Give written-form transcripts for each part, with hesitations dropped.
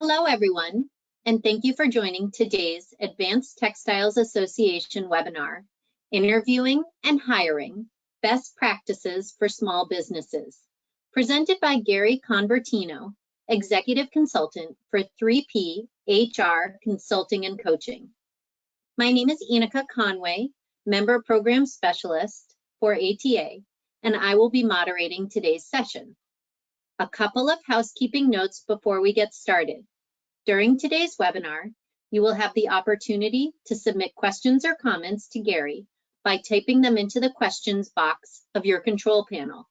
Hello, everyone, and thank you for joining today's Advanced Textiles Association webinar, Interviewing and Hiring, Best Practices for Small Businesses, presented by Gary Convertino, Executive Consultant for 3P HR Consulting and Coaching. My name is Enika Conway, Member Program Specialist for ATA, and I will be moderating today's session. A couple of housekeeping notes before we get started. During today's webinar, you will have the opportunity to submit questions or comments to Gary by typing them into the questions box of your control panel.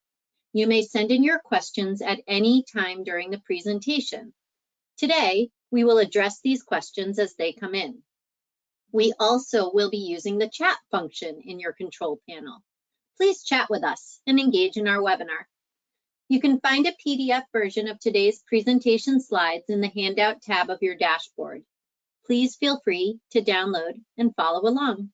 You may send in your questions at any time during the presentation. Today, we will address these questions as they come in. We also will be using the chat function in your control panel. Please chat with us and engage in our webinar. You can find a PDF version of today's presentation slides in the handout tab of your dashboard. Please feel free to download and follow along.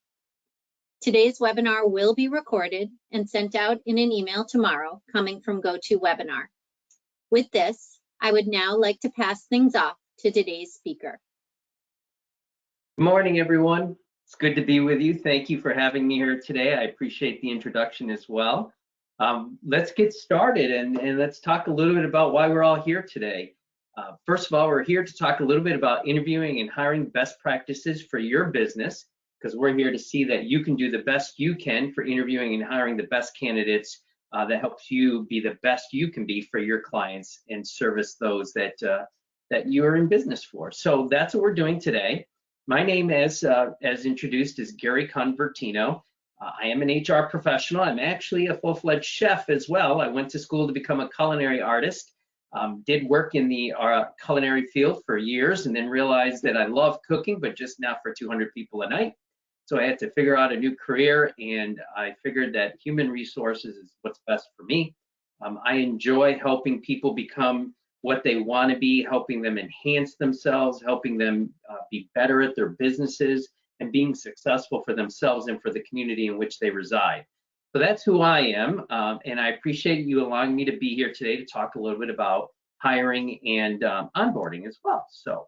Today's webinar will be recorded and sent out in an email tomorrow coming from GoToWebinar. With this, I would now like to pass things off to today's speaker. Good morning, everyone. It's good to be with you. Thank you for having me here today. I appreciate the introduction as well. Let's get started and let's talk a little bit about why we're all here today. First of all, we're here to talk a little bit about interviewing and hiring best practices for your business, because we're here to see that you can do the best you can for interviewing and hiring the best candidates that helps you be the best you can be for your clients and service those that you are in business for. So that's what we're doing today. My name, as introduced, is Gary Convertino. I am an HR professional. I'm actually a full-fledged chef as well. I went to school to become a culinary artist, did work in the culinary field for years, and then realized that I love cooking, but just not for 200 people a night. So I had to figure out a new career, and I figured that human resources is what's best for me. I enjoy helping people become what they want to be, helping them enhance themselves, helping them be better at their businesses, and being successful for themselves and for the community in which they reside. So that's who I am, and I appreciate you allowing me to be here today to talk a little bit about hiring and onboarding as well. So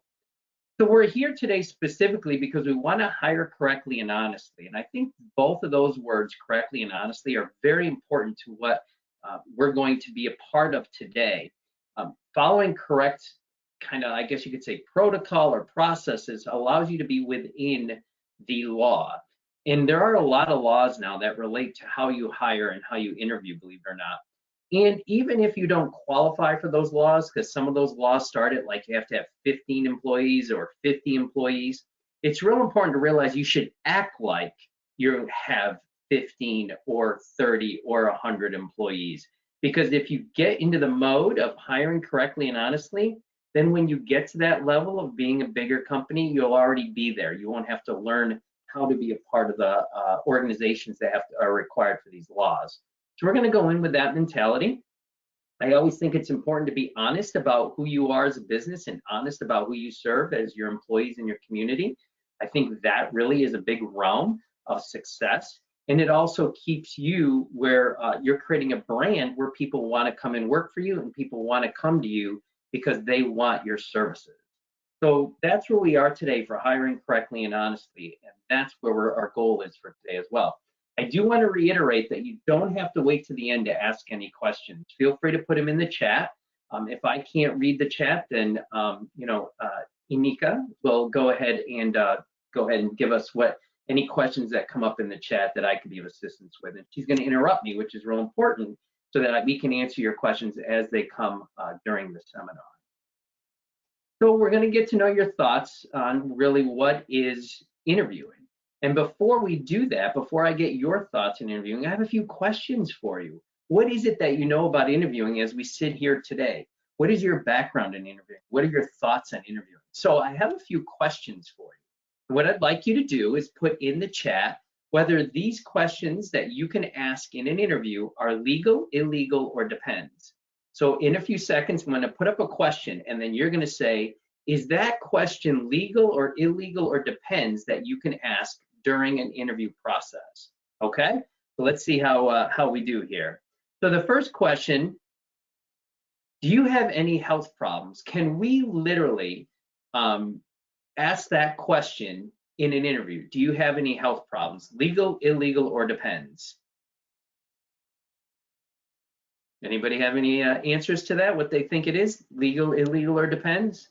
we're here today specifically because we want to hire correctly and honestly, and I think both of those words, correctly and honestly, are very important to what we're going to be a part of today. Following correct kind of, I guess you could say, protocol or processes allows you to be within the law. And there are a lot of laws now that relate to how you hire and how you interview, believe it or not. And even if you don't qualify for those laws, because some of those laws start at like you have to have 15 employees or 50 employees, it's real important to realize you should act like you have 15 or 30 or 100 employees. Because if you get into the mode of hiring correctly and honestly, then when you get to that level of being a bigger company, you'll already be there. You won't have to learn how to be a part of the organizations that are required for these laws. So we're going to go in with that mentality. I always think it's important to be honest about who you are as a business and honest about who you serve as your employees in your community. I think that really is a big realm of success. And it also keeps you where you're creating a brand where people want to come and work for you and people want to come to you because they want your services. So that's where we are today for hiring correctly and honestly, and that's where our goal is for today as well. I do want to reiterate that you don't have to wait to the end to ask any questions. Feel free to put them in the chat. If I can't read the chat, then Enika will go ahead and give us any questions that come up in the chat that I could be of assistance with. And she's going to interrupt me, which is real important, so that we can answer your questions as they come during the seminar. So we're going to get to know your thoughts on really what is interviewing. And before we do that, before I get your thoughts on interviewing, I have a few questions for you. What is it that you know about interviewing as we sit here today? What is your background in interviewing? What are your thoughts on interviewing? So I have a few questions for you. What I'd like you to do is put in the chat whether these questions that you can ask in an interview are legal, illegal, or depends. So in a few seconds, I'm going to put up a question, and then you're going to say, is that question legal or illegal or depends that you can ask during an interview process? Okay, so let's see how we do here. So the first question, do you have any health problems? Can we literally ask that question in an interview. Do you have any health problems? Legal, illegal, or depends? Anybody have any answers to that? What they think it is? Legal, illegal, or depends?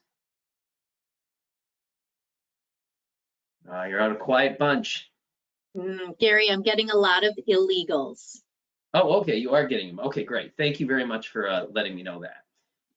You're out a quiet bunch. Gary, I'm getting a lot of illegals. Oh, okay, you are getting them. Okay, great. Thank you very much for letting me know that.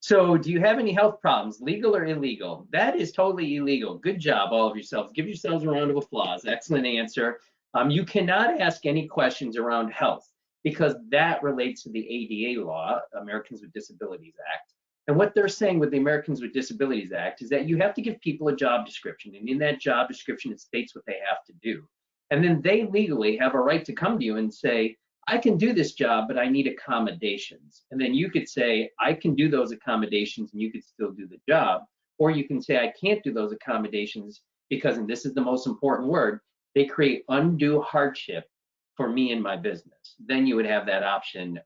So do you have any health problems, legal or illegal? That is totally illegal. Good job, all of yourselves. Give yourselves a round of applause. Excellent answer. You cannot ask any questions around health because that relates to the ADA law, Americans with Disabilities Act. And what they're saying with the Americans with Disabilities Act is that you have to give people a job description. And in that job description, it states what they have to do. And then they legally have a right to come to you and say, I can do this job, but I need accommodations. And then you could say, I can do those accommodations and you could still do the job. Or you can say, I can't do those accommodations because, and this is the most important word, they create undue hardship for me and my business. Then you would have that option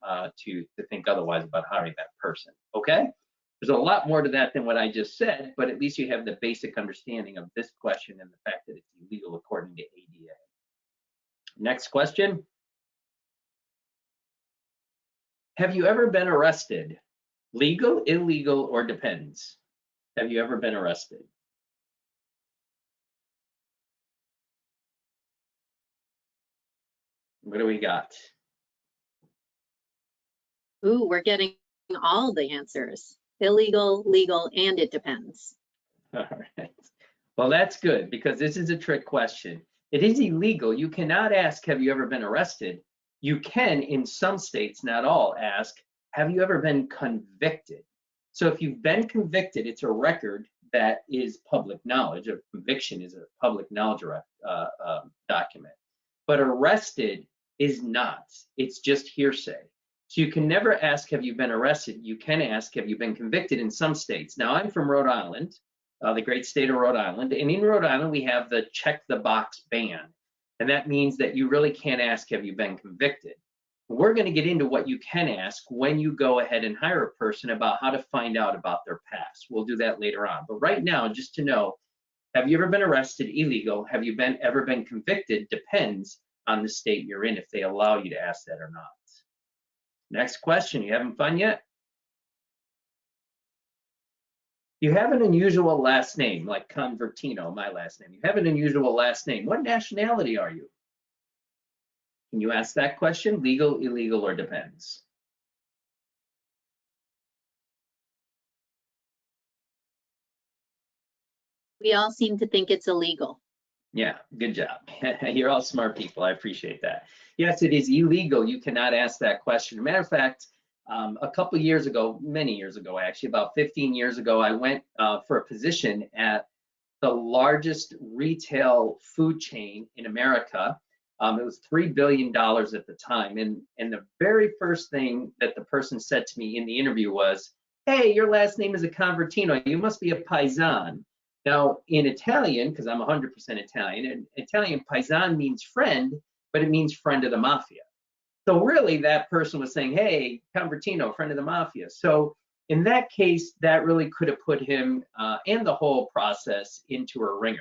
to think otherwise about hiring that person, okay? There's a lot more to that than what I just said, but at least you have the basic understanding of this question and the fact that it's illegal according to ADA. Next question. Have you ever been arrested? Legal, illegal, or depends? Have you ever been arrested? What do we got? Ooh, we're getting all the answers. Illegal, legal, and it depends. All right. Well, that's good because this is a trick question. It is illegal. You cannot ask, have you ever been arrested? You can, in some states, not all, ask, have you ever been convicted? So if you've been convicted, it's a record that is public knowledge. A conviction is a public knowledge document. But arrested is not. It's just hearsay. So you can never ask, have you been arrested? You can ask, have you been convicted in some states? Now, I'm from Rhode Island, the great state of Rhode Island. And in Rhode Island, we have the check the box ban. And that means that you really can't ask, have you been convicted? We're going to get into what you can ask when you go ahead and hire a person about how to find out about their past. We'll do that later on. But right now, just to know, have you ever been arrested? Illegal. Have you ever been convicted? Depends on the state you're in if they allow you to ask that or not. Next question. You having fun yet? You have an unusual last name, like Convertino, my last name. You have an unusual last name. What nationality are you? Can you ask that question? Legal, illegal, or depends? We all seem to think it's illegal. Yeah, good job. You're all smart people. I appreciate that. Yes, it is illegal. You cannot ask that question. Matter of fact, a couple of years ago, many years ago, actually, about 15 years ago, I went for a position at the largest retail food chain in America. It was $3 billion at the time. And the very first thing that the person said to me in the interview was, hey, your last name is a Convertino. You must be a Paisan. Now, in Italian, because I'm 100% Italian, and Italian Paisan means friend, but it means friend of the mafia. So really, that person was saying, hey, Convertino, friend of the mafia. So in that case, that really could have put him and the whole process into a ringer.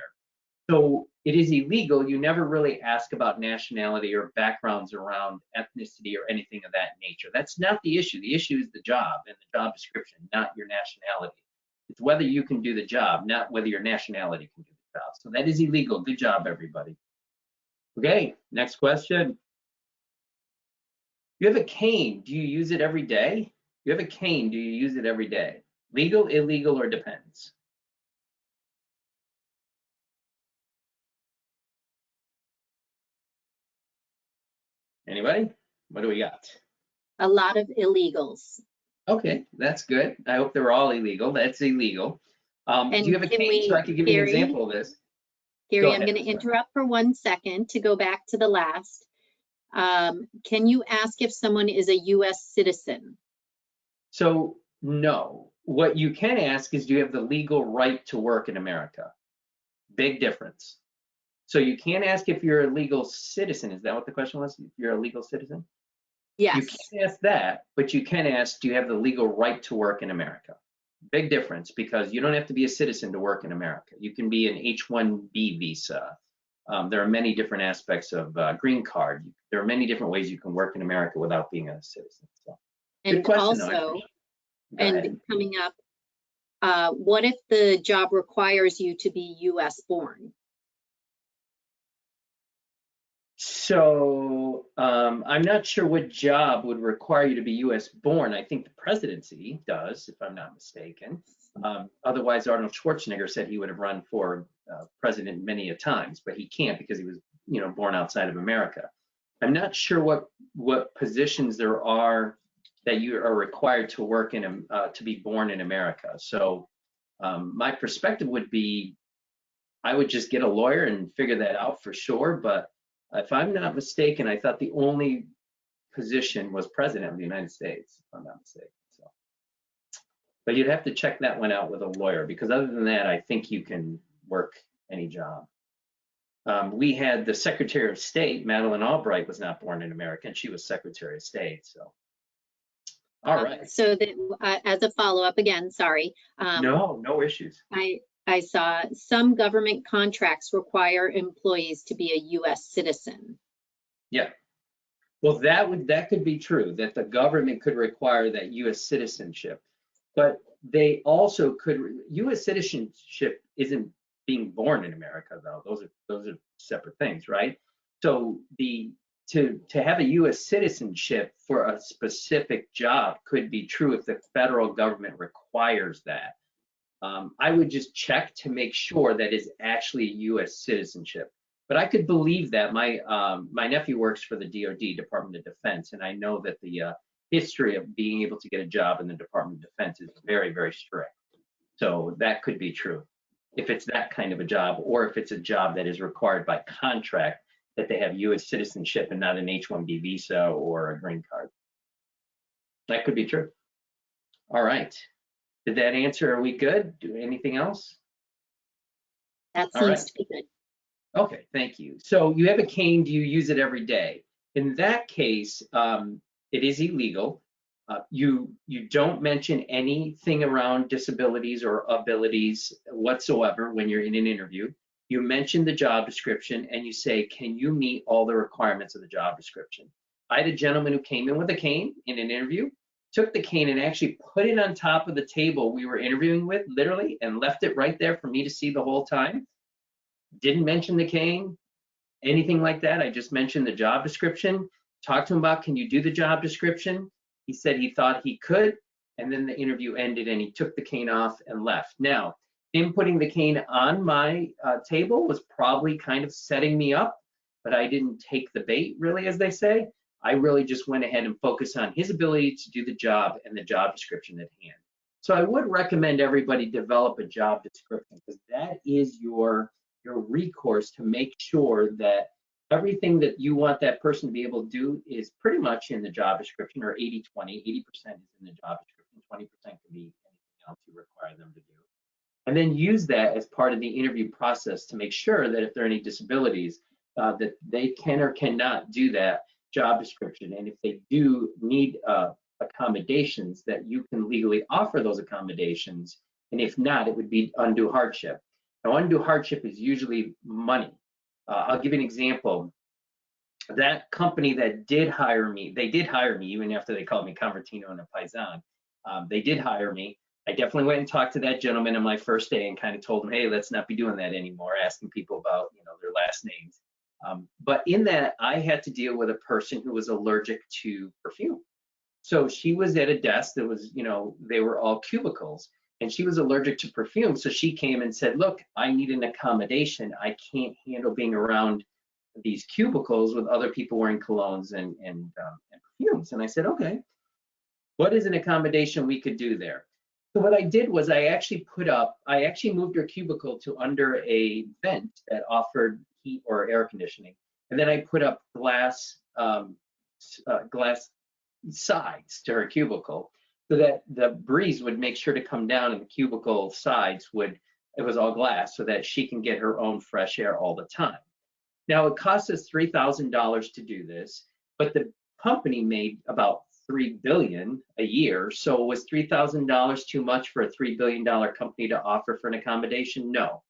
So it is illegal. You never really ask about nationality or backgrounds around ethnicity or anything of that nature. That's not the issue. The issue is the job and the job description, not your nationality. It's whether you can do the job, not whether your nationality can do the job. So that is illegal. Good job, everybody. Okay, next question. You have a cane. Do you use it every day? You have a cane. Do you use it every day? Legal, illegal, or depends? Anybody? What do we got? A lot of illegals. Okay, that's good. I hope they're all illegal. That's illegal. Do you have a cane so I could give you an example of this? Gary, I'm going to interrupt for 1 second to go back to the last. Can you ask if someone is a U.S. citizen? So no. What you can ask is, do you have the legal right to work in America? Big difference. So you can't ask if you're a legal citizen. Is that what the question was? If you're a legal citizen? Yes. You can't ask that, but you can ask, do you have the legal right to work in America? Big difference, because you don't have to be a citizen to work in America. You can be an H-1B visa. There are many different aspects of green card. There are many different ways you can work in America without being a citizen. So, good And question, though. also, Go ahead. and coming up, what if the job requires you to be US born? So I'm not sure what job would require you to be US born. I think the presidency does, if I'm not mistaken. Otherwise, Arnold Schwarzenegger said he would have run for president many a times, but he can't because he was, born outside of America. I'm not sure what positions there are that you are required to work in, to be born in America. So my perspective would be, I would just get a lawyer and figure that out for sure. But if I'm not mistaken, I thought the only position was president of the United States, if I'm not mistaken. So, but you'd have to check that one out with a lawyer, because other than that, I think you can work any job. We had the Secretary of State, Madeleine Albright, was not born in America, and she was Secretary of State. So, all right. So that as a follow-up, again, sorry. No issues. I saw some government contracts require employees to be a US citizen. Yeah. Well, that could be true, that the government could require that US citizenship, but they also could. US citizenship isn't being born in America, though. Those are separate things, right? So to have a US citizenship for a specific job could be true if the federal government requires that. I would just check to make sure that it's actually US citizenship. But I could believe that. My nephew works for the DoD, Department of Defense, and I know that the history of being able to get a job in the Department of Defense is very, very strict. So that could be true if it's that kind of a job, or if it's a job that is required by contract that they have US citizenship and not an H-1B visa or a green card. That could be true. All right. Did that answer? Are we good? Do anything else? That seems to be good. Okay, thank you. So you have a cane, do you use it every day? In that case, it is illegal. You don't mention anything around disabilities or abilities whatsoever when you're in an interview. You mention the job description and you say, can you meet all the requirements of the job description? I had a gentleman who came in with a cane in an interview, took the cane and actually put it on top of the table we were interviewing with, literally, and left it right there for me to see the whole time. Didn't mention the cane, anything like that. I just mentioned the job description, talked to him about, can you do the job description? He said he thought he could, and then the interview ended and he took the cane off and left. Now, him putting the cane on my table was probably kind of setting me up, but I didn't take the bait, really, as they say. I really just went ahead and focused on his ability to do the job and the job description at hand. So I would recommend everybody develop a job description, because that is your recourse to make sure that everything that you want that person to be able to do is pretty much in the job description, or 80-20, 80% is in the job description, 20% can be anything else you require them to do. And then use that as part of the interview process to make sure that if there are any disabilities, that they can or cannot do that job description. And if they do need accommodations, that you can legally offer those accommodations. And if not, it would be undue hardship. Now, undue hardship is usually money. I'll give you an example. That company that did hire me, they did hire me even after they called me Convertino and a Paisan. They did hire me. I definitely went and talked to that gentleman on my first day and kind of told him, hey, let's not be doing that anymore, asking people about their last names. But in that, I had to deal with a person who was allergic to perfume. So she was at a desk that was, they were all cubicles, and she was allergic to perfume. So she came and said, look, I need an accommodation. I can't handle being around these cubicles with other people wearing colognes and perfumes. And I said, okay, what is an accommodation we could do there? So what I did was I actually moved her cubicle to under a vent that offered heat or air conditioning. And then I put up glass sides to her cubicle so that the breeze would make sure to come down and the cubicle sides it was all glass, so that she can get her own fresh air all the time. Now, it cost us $3,000 to do this, but the company made about $3 billion a year. So was $3,000 too much for a $3 billion company to offer for an accommodation? No.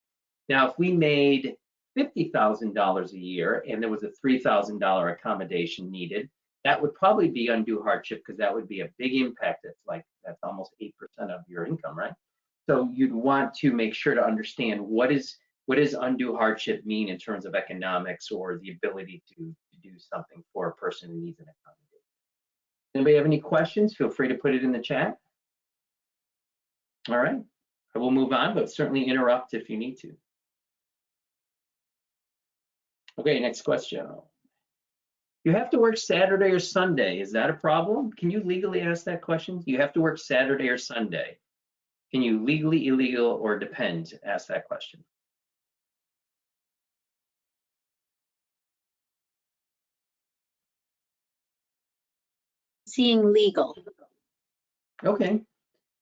Now, if we made $50,000 a year and there was a $3,000 accommodation needed, that would probably be undue hardship because that would be a big impact. That's almost 8% of your income, right? So you'd want to make sure to understand what does undue hardship mean in terms of economics or the ability to do something for a person who needs an accommodation. Anybody have any questions? Feel free to put it in the chat. All right, I will move on, but certainly interrupt if you need to. Okay, next question. You have to work Saturday or Sunday. Is that a problem? Can you legally ask that question? You have to work Saturday or Sunday. Can you legally, illegal, or depend ask that question? Seeing legal. Okay,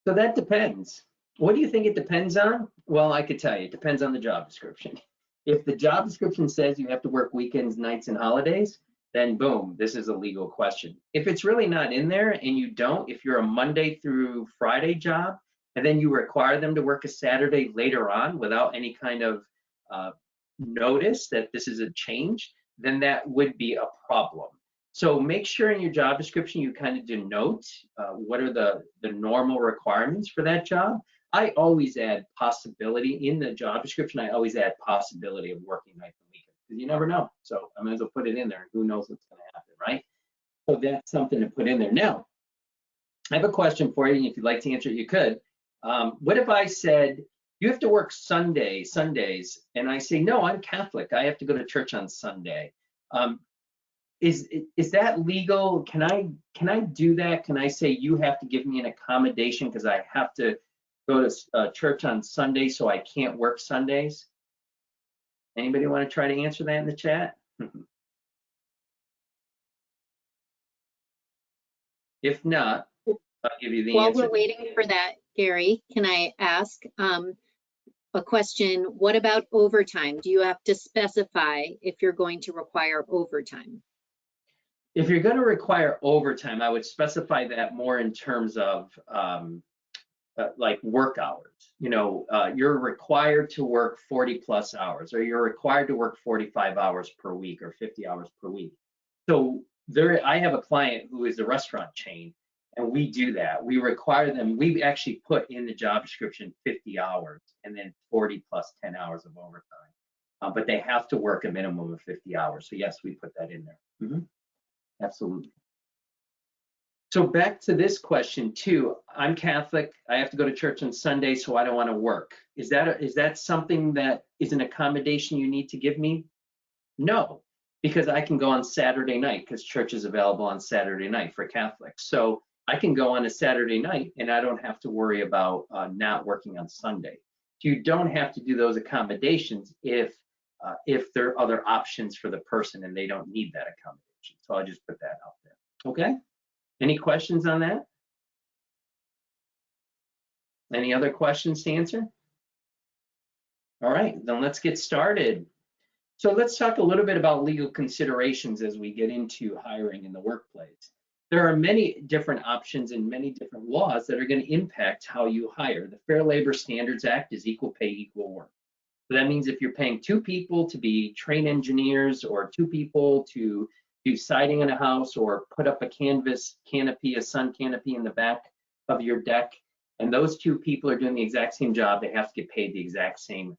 so that depends. What do you think it depends on? Well, I could tell you, it depends on the job description. If the job description says you have to work weekends, nights, and holidays, then boom, this is a legal question. If it's really not in there and you don't, if you're a Monday through Friday job, and then you require them to work a Saturday later on without any kind of notice that this is a change, then that would be a problem. So make sure in your job description you kind of denote what are the normal requirements for that job. I always add possibility in the job description. I always add possibility of working nights and weekends because you never know. So I might as well put it in there. Who knows what's going to happen, right? So that's something to put in there. Now, I have a question for you. And if you'd like to answer it, you could. What if I said you have to work Sundays, and I say no, I'm Catholic. I have to go to church on Sunday. Is that legal? Can I do that? Can I say you have to give me an accommodation because I have to go to church on Sunday, so I can't work Sundays? Anybody want to try to answer that in the chat? If not, I'll give you the While answer. we're waiting for that, Gary, can I ask a question? What about overtime? Do you have to specify if you're going to require overtime? If you're going to require overtime, I would specify that more in terms of like work hours. You know, you're required to work 40 plus hours, or you're required to work 45 hours per week or 50 hours per week. So I have a client who is a restaurant chain, and we do that. We require them, we actually put in the job description 50 hours and then 40 plus 10 hours of overtime. But they have to work a minimum of 50 hours. So yes, we put that in there. Absolutely. So back to this question too. I'm Catholic. I have to go to church on Sunday, so I don't want to work. Is that something that is an accommodation you need to give me? No, because I can go on Saturday night because church is available on Saturday night for Catholics. So I can go on a Saturday night and I don't have to worry about not working on Sunday. You don't have to do those accommodations if there are other options for the person and they don't need that accommodation. So I'll just put that out there. Okay. Any questions on that? Any other questions to answer? All right, then let's get started. So let's talk a little bit about legal considerations as we get into hiring in the workplace. There are many different options and many different laws that are going to impact how you hire. The Fair Labor Standards Act is equal pay, equal work. So that means if you're paying 2 people to be train engineers or 2 people to do siding in a house or put up a canvas canopy, a sun canopy in the back of your deck, and those 2 people are doing the exact same job, they have to get paid the exact same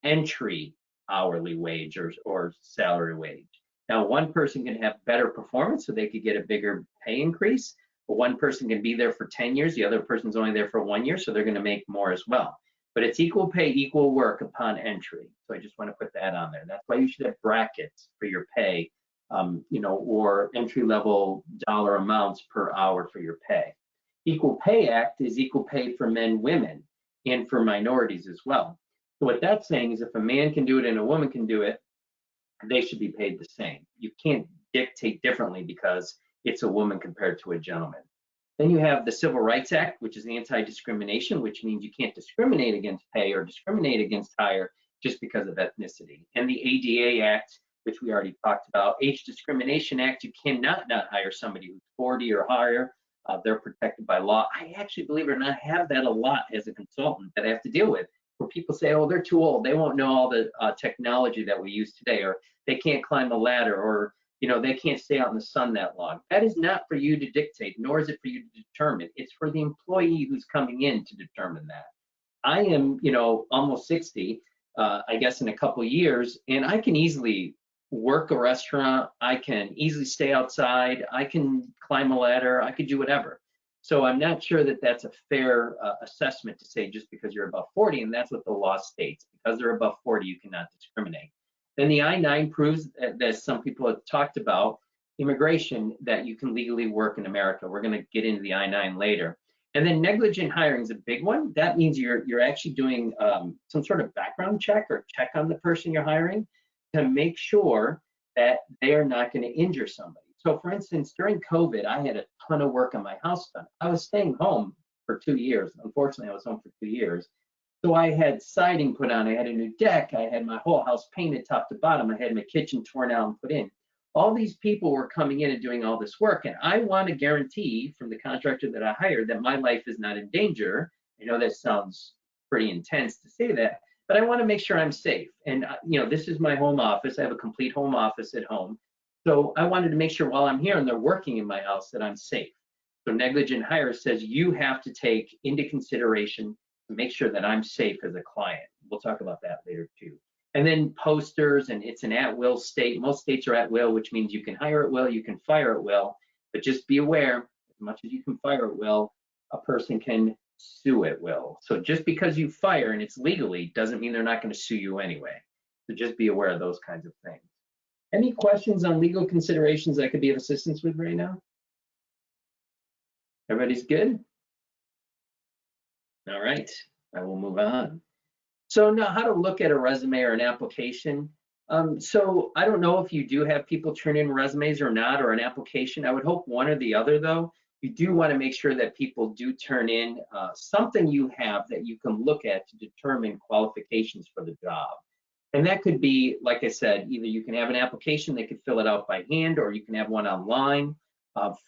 entry hourly wage or salary wage. Now, one person can have better performance, so they could get a bigger pay increase, but one person can be there for 10 years, the other person's only there for 1 year, so they're going to make more as well. But it's equal pay, equal work upon entry. So I just want to put that on there. That's why you should have brackets for your pay, you know, or entry-level dollar amounts per hour for your pay. Equal Pay Act is equal pay for men, women, and for minorities as well. So what that's saying is if a man can do it and a woman can do it, they should be paid the same. You can't dictate differently because it's a woman compared to a gentleman. Then you have the Civil Rights Act, which is anti-discrimination, which means you can't discriminate against pay or discriminate against hire just because of ethnicity. And the ADA Act, which we already talked about, Age Discrimination Act, you cannot not hire somebody who's 40 or higher they're protected by law. I actually, believe it or not, have that a lot as a consultant that I have to deal with, where people say, oh, they're too old, they won't know all the technology that we use today, or they can't climb a ladder, or they can't stay out in the sun that long. That is not for you to dictate, nor is it for you to determine. It's for the employee who's coming in to determine that. I am, almost 60, I guess in a couple of years, and I can easily work a restaurant, I can easily stay outside, I can climb a ladder, I could do whatever. So I'm not sure that that's a fair assessment to say just because you're above 40, and that's what the law states. Because they're above 40, you cannot discriminate. Then the I-9 proves that some people have talked about immigration, that you can legally work in America. We're going to get into the I-9 later. And then negligent hiring is a big one. That means you're actually doing some sort of background check or check on the person you're hiring to make sure that they are not going to injure somebody. So for instance, during COVID, I had a ton of work on my house done. I was staying home for 2 years. Unfortunately, I was home for 2 years. So I had siding put on, I had a new deck, I had my whole house painted top to bottom, I had my kitchen torn out and put in. All these people were coming in and doing all this work, and I want to guarantee from the contractor that I hired that my life is not in danger. I know that sounds pretty intense to say that, but I want to make sure I'm safe. And this is my home office. I have a complete home office at home. So I wanted to make sure while I'm here and they're working in my house that I'm safe. So negligent hire says you have to take into consideration to make sure that I'm safe as a client. We'll talk about that later too. And then posters, and it's an at-will state. Most states are at will, which means you can hire at will, you can fire at will, but just be aware, as much as you can fire at will, a person can sue at will. So just because you fire and it's legally doesn't mean they're not going to sue you anyway. So just be aware of those kinds of things. Any questions on legal considerations I could be of assistance with right now? Everybody's good? All right, I will move on. So now how to look at a resume or an application. So I don't know if you do have people turn in resumes or not, or an application. I would hope one or the other though. You do want to make sure that people do turn in something you have that you can look at to determine qualifications for the job. And that could be, like I said, either you can have an application, they could fill it out by hand, or you can have one online.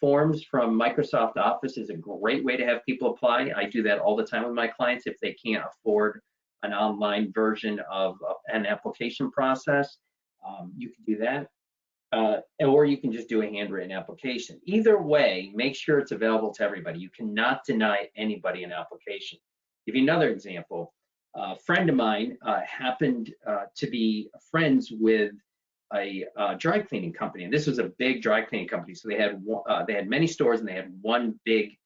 Forms from Microsoft Office is a great way to have people apply. I do that all the time with my clients if they can't afford an online version of an application process. You can do that, or you can just do a handwritten application. Either way, make sure it's available to everybody. You cannot deny anybody an application. Give you another example. A friend of mine happened to be friends with a dry cleaning company, and this was a big dry cleaning company. So they had many stores, and they had one big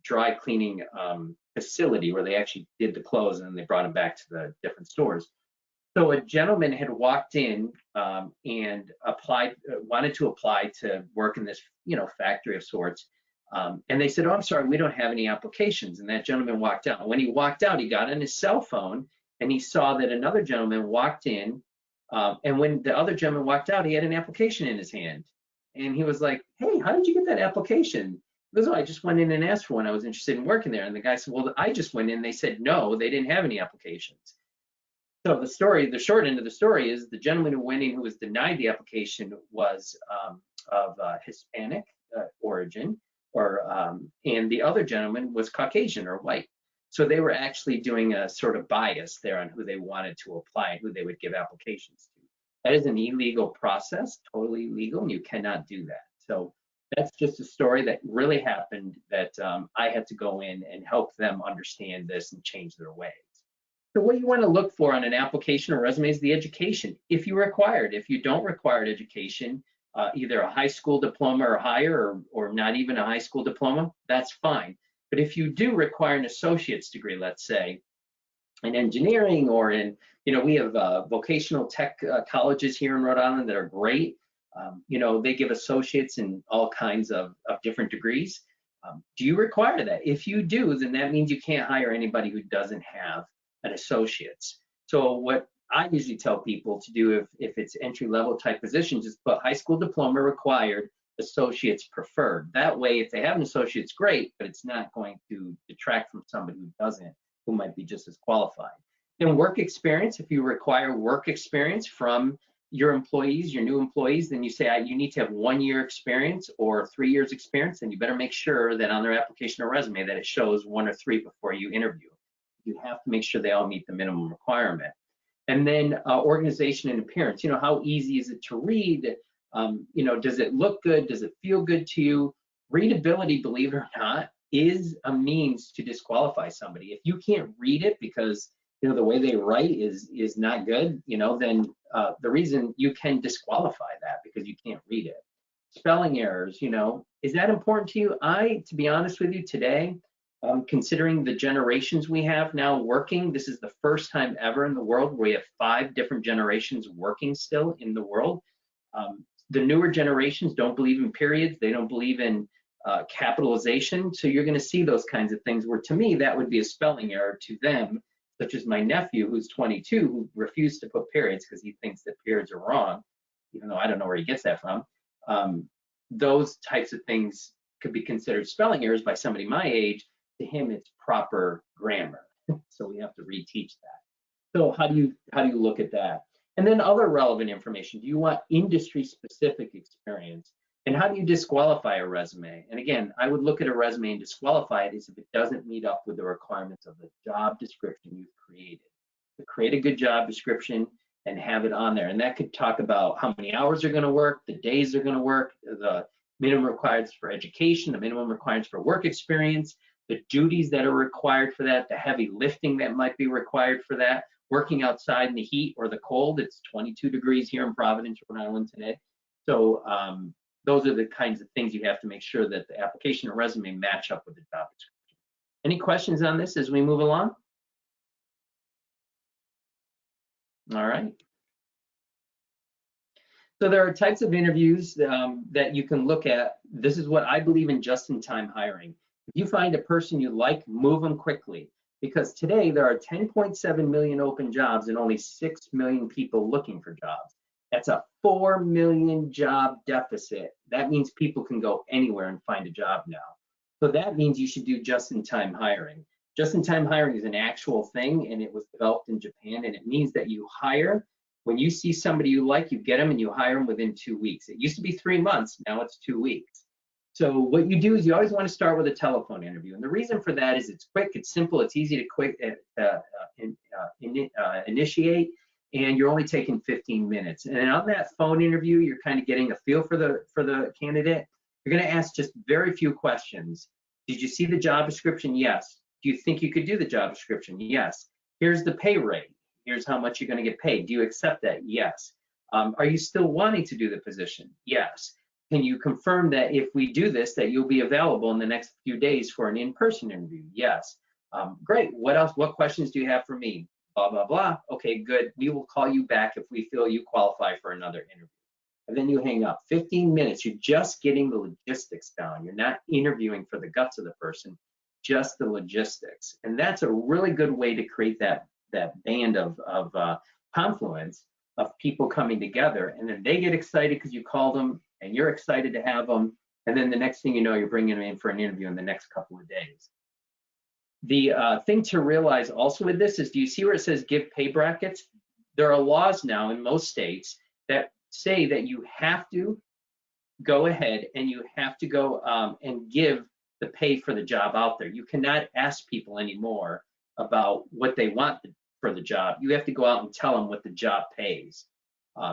dry cleaning facility where they actually did the clothes and they brought them back to the different stores. So a gentleman had walked in and wanted to apply to work in this, factory of sorts. And they said, "Oh, I'm sorry, we don't have any applications." And that gentleman walked out. When he walked out, he got on his cell phone and he saw that another gentleman walked in. And when the other gentleman walked out, he had an application in his hand. And he was like, "Hey, how did you get that application?" He goes, "Oh, I just went in and asked for one. I was interested in working there." And the guy said, "Well, I just went in. They said no, they didn't have any applications." So the short end of the story is the gentleman who went in who was denied the application was of Hispanic origin, and the other gentleman was Caucasian or white. So they were actually doing a sort of bias there on who they wanted to apply and who they would give applications to. That is an illegal process, totally illegal, and you cannot do that. So that's just a story that really happened that I had to go in and help them understand this and change their ways. So what you want to look for on an application or resume is the education, if you require it. If you don't require education, either a high school diploma or higher, or not even a high school diploma, that's fine. But if you do require an associate's degree, let's say, in engineering or in, we have vocational tech colleges here in Rhode Island that are great. They give associates in all kinds of different degrees. Do you require that? If you do, then that means you can't hire anybody who doesn't have an associate's. So what I usually tell people to do if it's entry-level type positions is put high school diploma required, associates preferred. That way, if they have an associate's, great, but it's not going to detract from somebody who doesn't, who might be just as qualified. Then work experience, if you require work experience from your employees, your new employees, then you say you need to have 1 year experience or 3 years experience, and you better make sure that on their application or resume that it shows 1 or 3 before you interview. You have to make sure they all meet the minimum requirement. And then organization and appearance. You know, how easy is it to read? You know, does it look good? Does it feel good to you? Readability, believe it or not, is a means to disqualify somebody. If you can't read it because, you know, the way they write is not good, you know, then the reason you can disqualify that because you can't read it. Spelling errors, you know, is that important to you? To be honest with you, today, considering the generations we have now working, this is the first time ever in the world where we have 5 different generations working still in the world. The newer generations don't believe in periods. They don't believe in capitalization. So you're going to see those kinds of things where, to me, that would be a spelling error. To them, such as my nephew, who's 22, who refused to put periods because he thinks that periods are wrong, even though I don't know where he gets that from. Those types of things could be considered spelling errors by somebody my age. To him, it's proper grammar. So we have to reteach that. So how do you look at that? And then other relevant information. Do you want industry-specific experience? And how do you disqualify a resume? And again, I would look at a resume and disqualify it as if it doesn't meet up with the requirements of the job description you've created. To create a good job description and have it on there. And that could talk about how many hours they're going to work, the days they're going to work, the minimum requirements for education, the minimum requirements for work experience, the duties that are required for that, the heavy lifting that might be required for that, working outside in the heat or the cold. It's 22 degrees here in Providence, Rhode Island today. So those are the kinds of things you have to make sure that the application and resume match up with the job description. Any questions on this as we move along? All right. So there are types of interviews that you can look at. This is what I believe in just-in-time hiring. If you find a person you like, move them quickly. Because today there are 10.7 million open jobs and only 6 million people looking for jobs. That's a 4 million job deficit. That means people can go anywhere and find a job now. So that means you should do just-in-time hiring. Just-in-time hiring is an actual thing, and it was developed in Japan, and it means that you hire. When you see somebody you like, you get them and you hire them within 2 weeks. It used to be 3 months, now it's 2 weeks. So what you do is you always want to start with a telephone interview. And the reason for that is it's quick, it's simple, it's easy to initiate, and you're only taking 15 minutes. And on that phone interview, you're kind of getting a feel for the candidate. You're going to ask just very few questions. Did you see the job description? Yes. Do you think you could do the job description? Yes. Here's the pay rate. Here's how much you're going to get paid. Do you accept that? Yes. Are you still wanting to do the position? Yes. Can you confirm that if we do this, that you'll be available in the next few days for an in-person interview? Yes. Great. What else? What questions do you have for me? Blah, blah, blah. Okay, good. We will call you back if we feel you qualify for another interview. And then you hang up. 15 minutes. You're just getting the logistics down. You're not interviewing for the guts of the person, just the logistics. And that's a really good way to create that band of confluence of people coming together. And then they get excited because you call them, and you're excited to have them, and then the next thing you know, you're bringing them in for an interview in the next couple of days. The thing to realize also with this is, do you see where it says give pay brackets? There are laws now in most states that say that you have to go ahead and you have to go and give the pay for the job out there. You cannot ask people anymore about what they want for the job. You have to go out and tell them what the job pays.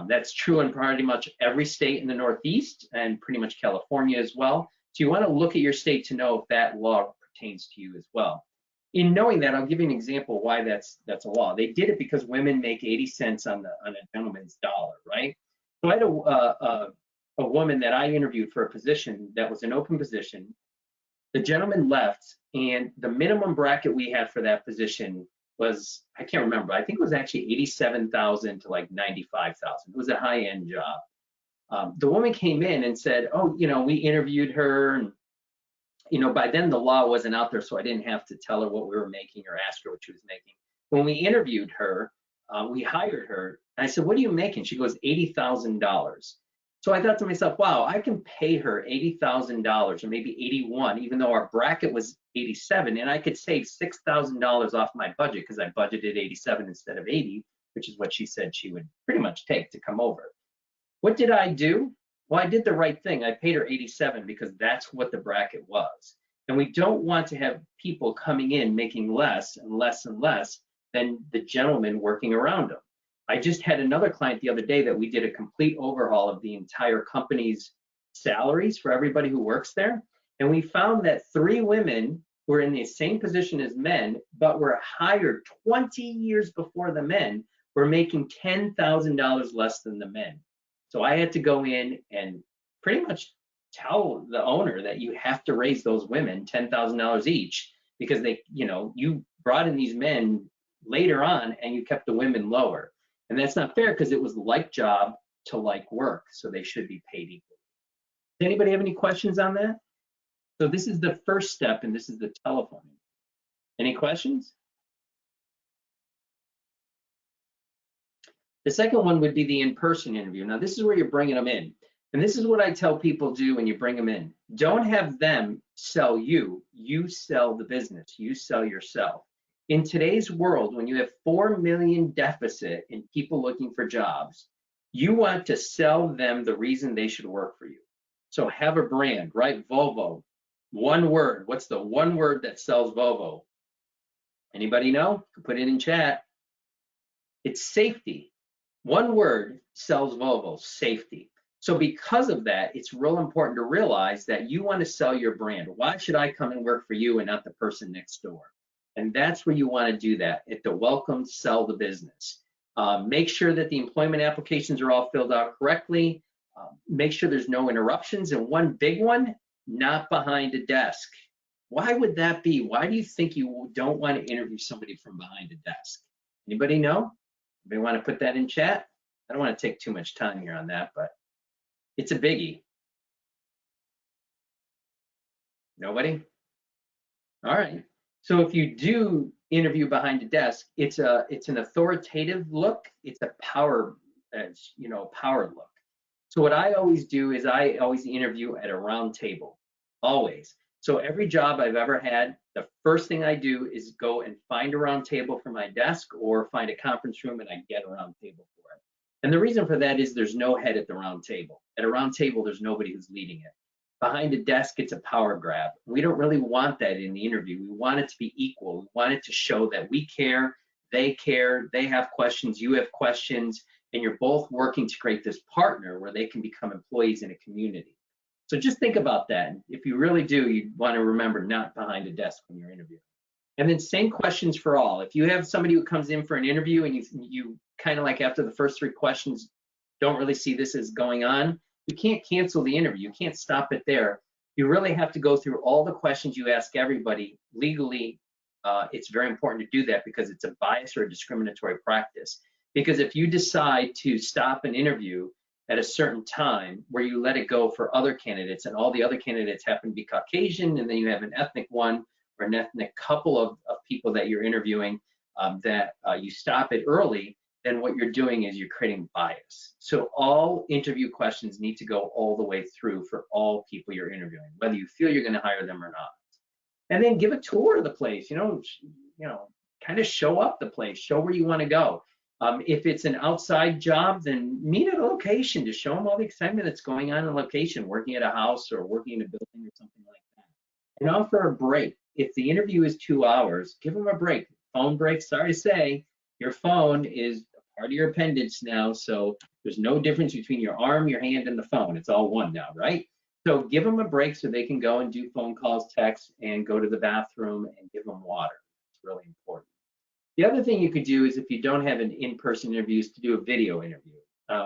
That's true in pretty much every state in the Northeast and pretty much California as well. So you want to look at your state to know if that law pertains to you as well. In knowing that, I'll give you an example why that's a law. They did it because women make 80 cents on a gentleman's dollar, right? So I had a woman that I interviewed for a position that was an open position. The gentleman left, and the minimum bracket we had for that position was, I can't remember, I think it was actually 87,000 to like 95,000. It was a high-end job. The woman came in and said, oh, you know, we interviewed her, and you know, by then the law wasn't out there, so I didn't have to tell her what we were making or ask her what she was making. When we interviewed her, we hired her, and I said, what are you making? She goes, $80,000. So I thought to myself, wow, I can pay her $80,000 or maybe 81, even though our bracket was 87, and I could save $6,000 off my budget because I budgeted 87 instead of 80. which is what she said she would pretty much take to come over. What did I do? Well, I did the right thing. I paid her 87 because that's what the bracket was. And we don't want to have people coming in making less and less and less than the gentleman working around them. I just had another client the other day that we did a complete overhaul of the entire company's salaries for everybody who works there. And we found that 3 women were in the same position as men, but were hired 20 years before the men, were making $10,000 less than the men. So I had to go in and pretty much tell the owner that you have to raise those women $10,000 each because they, you brought in these men later on and you kept the women lower. And that's not fair because it was like job to like work. So they should be paid equally. Does anybody have any questions on that? So this is the first step and this is the telephone. Any questions? The second one would be the in-person interview. Now this is where you're bringing them in. And this is what I tell people do when you bring them in. Don't have them sell you, you sell the business, you sell yourself. In today's world, when you have 4 million deficit in people looking for jobs, you want to sell them the reason they should work for you. So have a brand, right? Volvo, one word. What's the one word that sells Volvo? Anybody know? Put it in chat. It's safety. One word sells Volvo, safety. So because of that, it's real important to realize that you want to sell your brand. Why should I come and work for you and not the person next door? And that's where you want to do that. At the welcome, sell the business. Make sure that the employment applications are all filled out correctly. Make sure there's no interruptions. And one big one, not behind a desk. Why would that be? Why do you think you don't want to interview somebody from behind a desk? Anybody know? Anybody want to put that in chat? I don't want to take too much time here on that, but it's a biggie. Nobody? All right. So if you do interview behind a desk, it's an authoritative look. It's a power, power look. So what I always do is I always interview at a round table, always. So every job I've ever had, the first thing I do is go and find a round table for my desk or find a conference room and I get a round table for it. And the reason for that is there's no head at the round table. At a round table, there's nobody who's leading it. Behind a desk, it's a power grab. We don't really want that in the interview. We want it to be equal. We want it to show that we care, they have questions, you have questions, and you're both working to create this partner where they can become employees in a community. So just think about that. If you really do, you want to remember not behind a desk when you're interviewing. And then same questions for all. If you have somebody who comes in for an interview and you kind of like after the first 3 questions don't really see this as going on, you can't cancel the interview. You can't stop it there. You really have to go through all the questions you ask everybody. Legally, it's very important to do that because it's a bias or a discriminatory practice. Because if you decide to stop an interview at a certain time where you let it go for other candidates and all the other candidates happen to be Caucasian and then you have an ethnic one or an ethnic couple of people that you're interviewing you stop it early, then what you're doing is you're creating bias. So all interview questions need to go all the way through for all people you're interviewing, whether you feel you're going to hire them or not. And then give a tour of the place, kind of show up the place, show where you want to go. If it's an outside job, then meet at a location to show them all the excitement that's going on in a location, working at a house or working in a building or something like that. And offer a break. If the interview is 2 hours, give them a break. Phone break, sorry to say, your phone is part of your appendage now, so there's no difference between your arm, your hand, and the phone. It's all one now, right? So give them a break so they can go and do phone calls, texts, and go to the bathroom and give them water. It's really important. The other thing you could do is if you don't have an in-person interview is to do a video interview,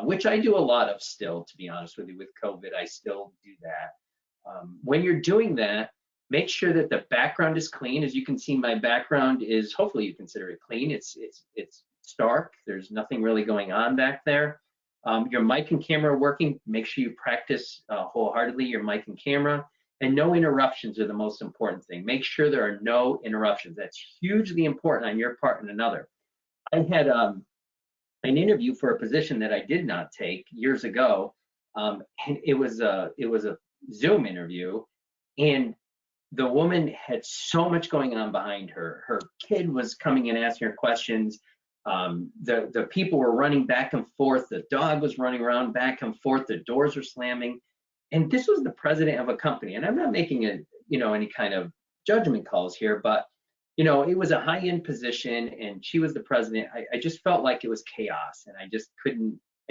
which I do a lot of still, to be honest with you. With COVID, I still do that. When you're doing that, make sure that the background is clean. As you can see, my background is, hopefully you consider it clean. It's stark. There's nothing really going on back there. Your mic and camera are working. Make sure you practice wholeheartedly your mic and camera. And no interruptions are the most important thing. Make sure there are no interruptions. That's hugely important on your part and another. I had an interview for a position that I did not take years ago. And it was a Zoom interview, and the woman had so much going on behind her. Her kid was coming and asking her questions. The people were running back and forth. The dog was running around back and forth. The doors were slamming. And this was the president of a company. And I'm not making any kind of judgment calls here, but it was a high-end position, and she was the president. I just felt like it was chaos, and I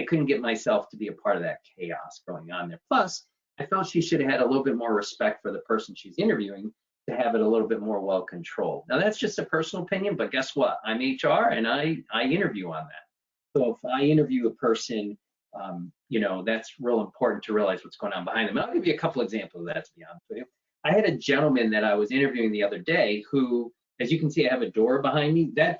couldn't get myself to be a part of that chaos going on there. Plus, I felt she should have had a little bit more respect for the person she's interviewing to have it a little bit more well controlled. Now, that's just a personal opinion, but guess what? I'm HR, and I interview on that. So if I interview a person, that's real important to realize what's going on behind them. And I'll give you a couple examples of that, to be honest with you. I had a gentleman that I was interviewing the other day who, as you can see, I have a door behind me. This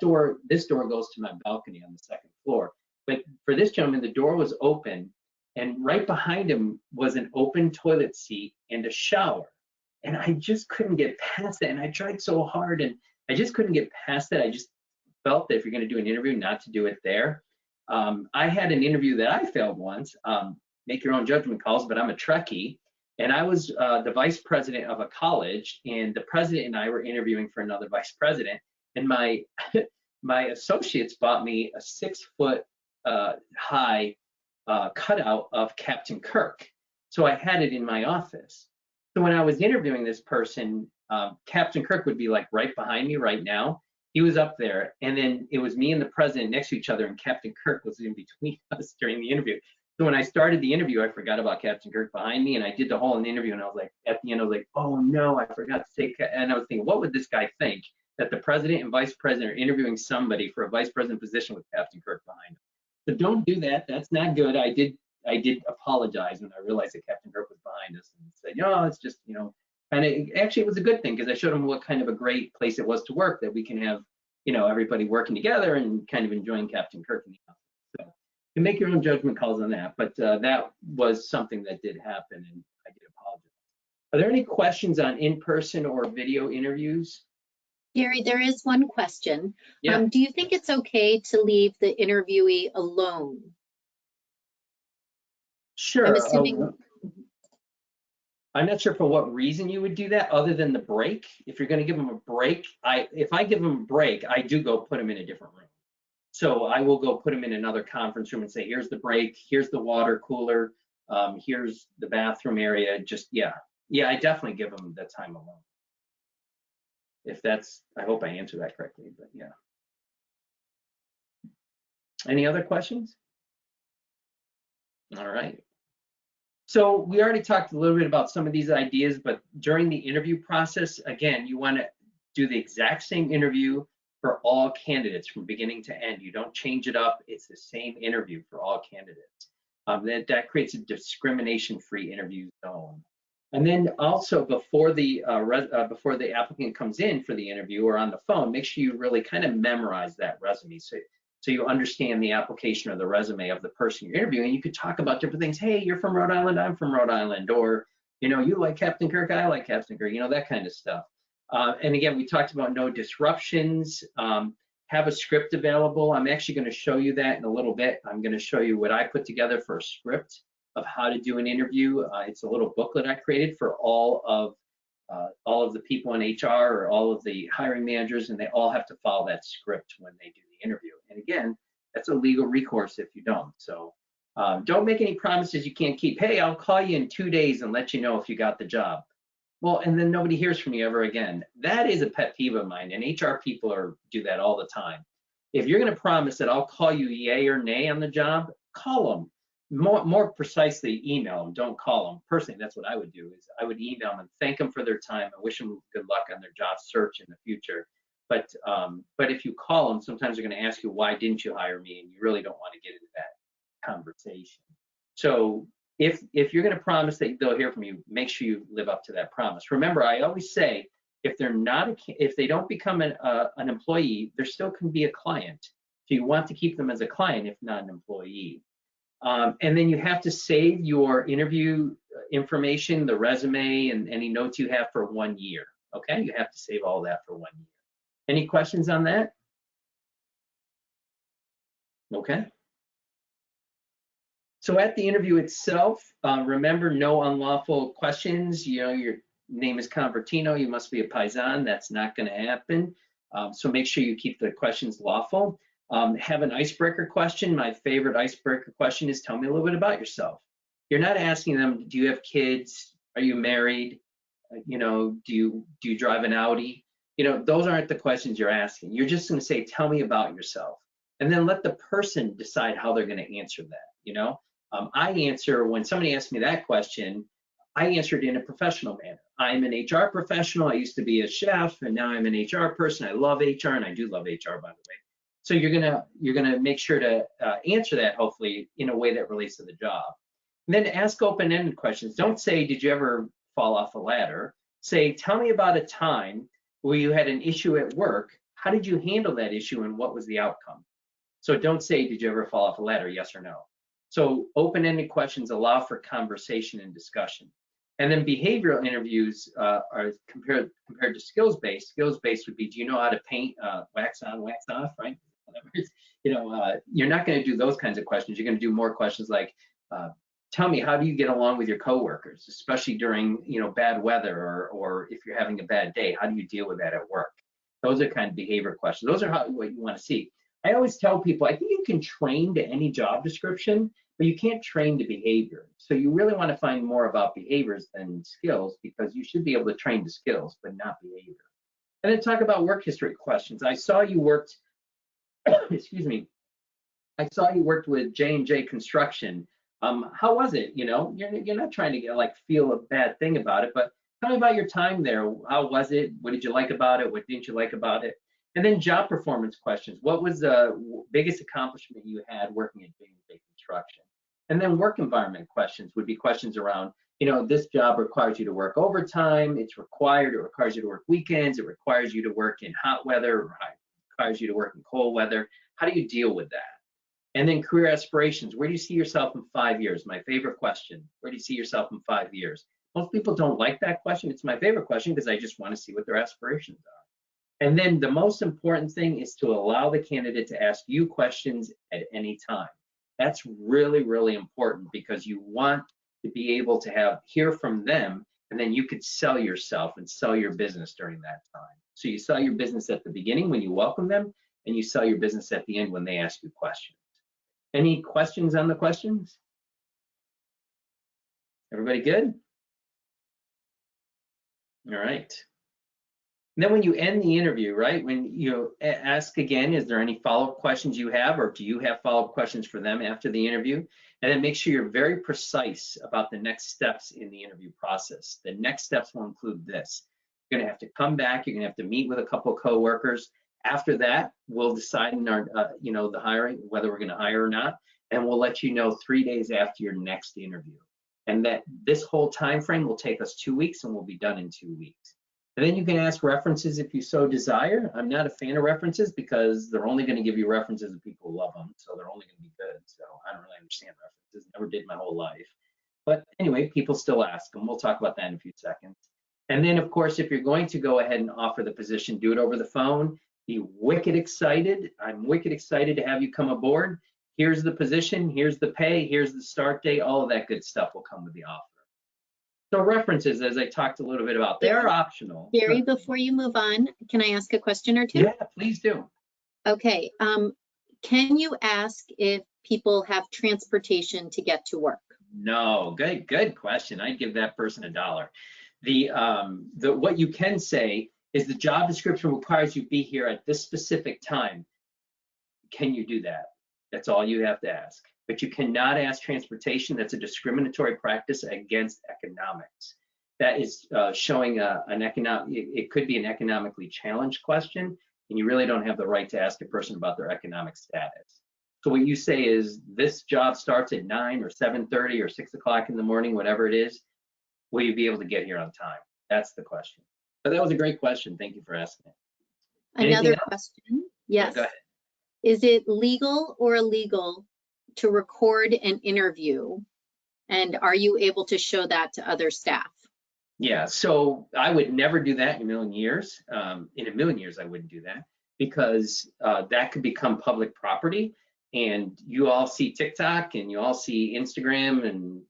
door goes to my balcony on the second floor. But for this gentleman, the door was open, and right behind him was an open toilet seat and a shower. And I just couldn't get past that. And I tried so hard, and I just couldn't get past that. I just felt that if you're going to do an interview, not to do it there. I had an interview that I failed once. Make your own judgment calls, but I'm a Trekkie. And I was the vice president of a college, and the president and I were interviewing for another vice president. And my associates bought me a 6-foot high cutout of Captain Kirk. So I had it in my office. So when I was interviewing this person, Captain Kirk would be like right behind me right now. He was up there, and then it was me and the president next to each other, and Captain Kirk was in between us during the interview. So when I started the interview, I forgot about Captain Kirk behind me, and I did the whole interview, and I was like, at the end, I was like, oh no, I forgot to say, and I was thinking, what would this guy think that the president and vice president are interviewing somebody for a vice president position with Captain Kirk behind him? So don't do that. That's not good. I did apologize when I realized that Captain Kirk was behind us and said, it's just, and actually it was a good thing because I showed him what kind of a great place it was to work, that we can have, everybody working together and kind of enjoying Captain Kirk in the office. So you can make your own judgment calls on that, but that was something that did happen, and I did apologize. Are there any questions on in-person or video interviews? Gary, there is one question. Yeah. Do you think it's okay to leave the interviewee alone? Sure. I'm assuming. I'm not sure for what reason you would do that, other than the break. If you're going to give them a break, if I give them a break, I do go put them in a different room. So I will go put them in another conference room and say, here's the break, here's the water cooler, here's the bathroom area. I definitely give them the time alone. If that's, I hope I answered that correctly, but yeah. Any other questions? All right. So we already talked a little bit about some of these ideas, but during the interview process, again, you want to do the exact same interview for all candidates from beginning to end. You don't change it up. It's the same interview for all candidates. That creates a discrimination-free interview zone. And then also before the applicant comes in for the interview or on the phone, make sure you really kind of memorize that resume. So you understand the application or the resume of the person you're interviewing. You could talk about different things. Hey, you're from Rhode Island, I'm from Rhode Island. Or, you like Captain Kirk, I like Captain Kirk, that kind of stuff. And again, we talked about no disruptions, have a script available. I'm actually going to show you that in a little bit. I'm going to show you what I put together for a script of how to do an interview. It's a little booklet I created for all of the people in HR or all of the hiring managers, and they all have to follow that script when they do the interview. And again, that's a legal recourse if you don't. So don't make any promises you can't keep. Hey, I'll call you in 2 days and let you know if you got the job. Well, and then nobody hears from you ever again. That is a pet peeve of mine, and HR people do that all the time. If you're going to promise that I'll call you yay or nay on the job, call them. More precisely, email them. Don't call them. Personally, that's what I would do. Is I would email them and thank them for their time and wish them good luck on their job search in the future. But if you call them, sometimes they're going to ask you, why didn't you hire me? And you really don't want to get into that conversation. So if you're going to promise that they'll hear from you, make sure you live up to that promise. Remember, I always say, if they don't become an employee, there still can be a client. So you want to keep them as a client, if not an employee. And then you have to save your interview information, the resume, and any notes you have for 1 year. Okay, you have to save all that for 1 year. Any questions on that? Okay. So at the interview itself, remember, no unlawful questions. Your name is Convertino, you must be a Paisan. That's not going to happen. So make sure you keep the questions lawful. Have an icebreaker question. My favorite icebreaker question is, tell me a little bit about yourself. You're not asking them, do you have kids? Are you married? Do you drive an Audi? Those aren't the questions you're asking. You're just going to say, tell me about yourself. And then let the person decide how they're going to answer that. I answer, when somebody asks me that question, I answered in a professional manner. I'm an HR professional. I used to be a chef, and now I'm an HR person. I love HR, and I do love HR, by the way. So you're gonna make sure to answer that, hopefully, in a way that relates to the job. And then ask open-ended questions. Don't say, did you ever fall off a ladder? Say, tell me about a time where you had an issue at work. How did you handle that issue, and what was the outcome? So don't say, did you ever fall off a ladder, yes or no. So open-ended questions allow for conversation and discussion. And then behavioral interviews are compared to skills-based. Skills-based would be, do you know how to paint, wax on, wax off, right? You're not going to do those kinds of questions. You're going to do more questions like, tell me, how do you get along with your coworkers, especially during bad weather, or if you're having a bad day, how do you deal with that at work? Those are kind of behavior questions. Those are what you want to see. I always tell people, I think you can train to any job description, but you can't train to behavior. So you really want to find more about behaviors than skills, because you should be able to train to skills, but not behavior. And then talk about work history questions. I saw you worked, excuse me, I saw you worked with J&J Construction. How was it? You're not trying to feel a bad thing about it, but tell me about your time there. How was it? What did you like about it? What didn't you like about it? And then job performance questions. What was the biggest accomplishment you had working at J&J Construction? And then work environment questions would be questions around, this job requires you to work overtime. It's required. It requires you to work weekends. It requires you to work in hot weather. It requires you to work in cold weather. How do you deal with that? And then career aspirations. Where do you see yourself in 5 years? My favorite question. Where do you see yourself in 5 years? Most people don't like that question. It's my favorite question because I just want to see what their aspirations are. And then the most important thing is to allow the candidate to ask you questions at any time. That's really, really important, because you want to be able to hear from them, and then you could sell yourself and sell your business during that time. So you sell your business at the beginning when you welcome them, and you sell your business at the end when they ask you questions. Any questions on the questions? Everybody good? All right. And then when you end the interview, right, when you ask again, is there any follow-up questions you have, or do you have follow-up questions for them after the interview? And then make sure you're very precise about the next steps in the interview process. The next steps will include this. You're gonna have to come back, you're gonna have to meet with a couple of coworkers. After that, we'll decide in our, the hiring, whether we're gonna hire or not, and we'll let you know 3 days after your next interview. And that this whole time frame will take us 2 weeks, and we'll be done in 2 weeks. And then you can ask references if you so desire. I'm not a fan of references because they're only going to give you references if people love them, so they're only going to be good. So I don't really understand references, never did my whole life. But anyway, people still ask, and we'll talk about that in a few seconds. And then, of course, if you're going to go ahead and offer the position, do it over the phone. Be wicked excited. I'm wicked excited to have you come aboard. Here's the position, here's the pay, here's the start date, all of that good stuff will come with the offer. So references, as I talked a little bit about, they are optional. Gary, before you move on, can I ask a question or two? Yeah, please do. Okay. Can you ask if people have transportation to get to work? No, good question. I'd give that person $1. What you can say is the job description requires you be here at this specific time. Can you do that? That's all you have to ask. But you cannot ask transportation. That's a discriminatory practice against economics. That is showing it could be an economically challenged question, and you really don't have the right to ask a person about their economic status. So what you say is, this job starts at 9 or 7:30 or 6 o'clock in the morning, whatever it is, will you be able to get here on time? That's the question. But that was a great question. Thank you for asking it. Another question. Yes. Go ahead. Is it legal or illegal to record an interview? And are you able to show that to other staff? Yeah, so I would never do that in a million years. In a million years, I wouldn't do that, because that could become public property. And you all see TikTok and you all see Instagram, and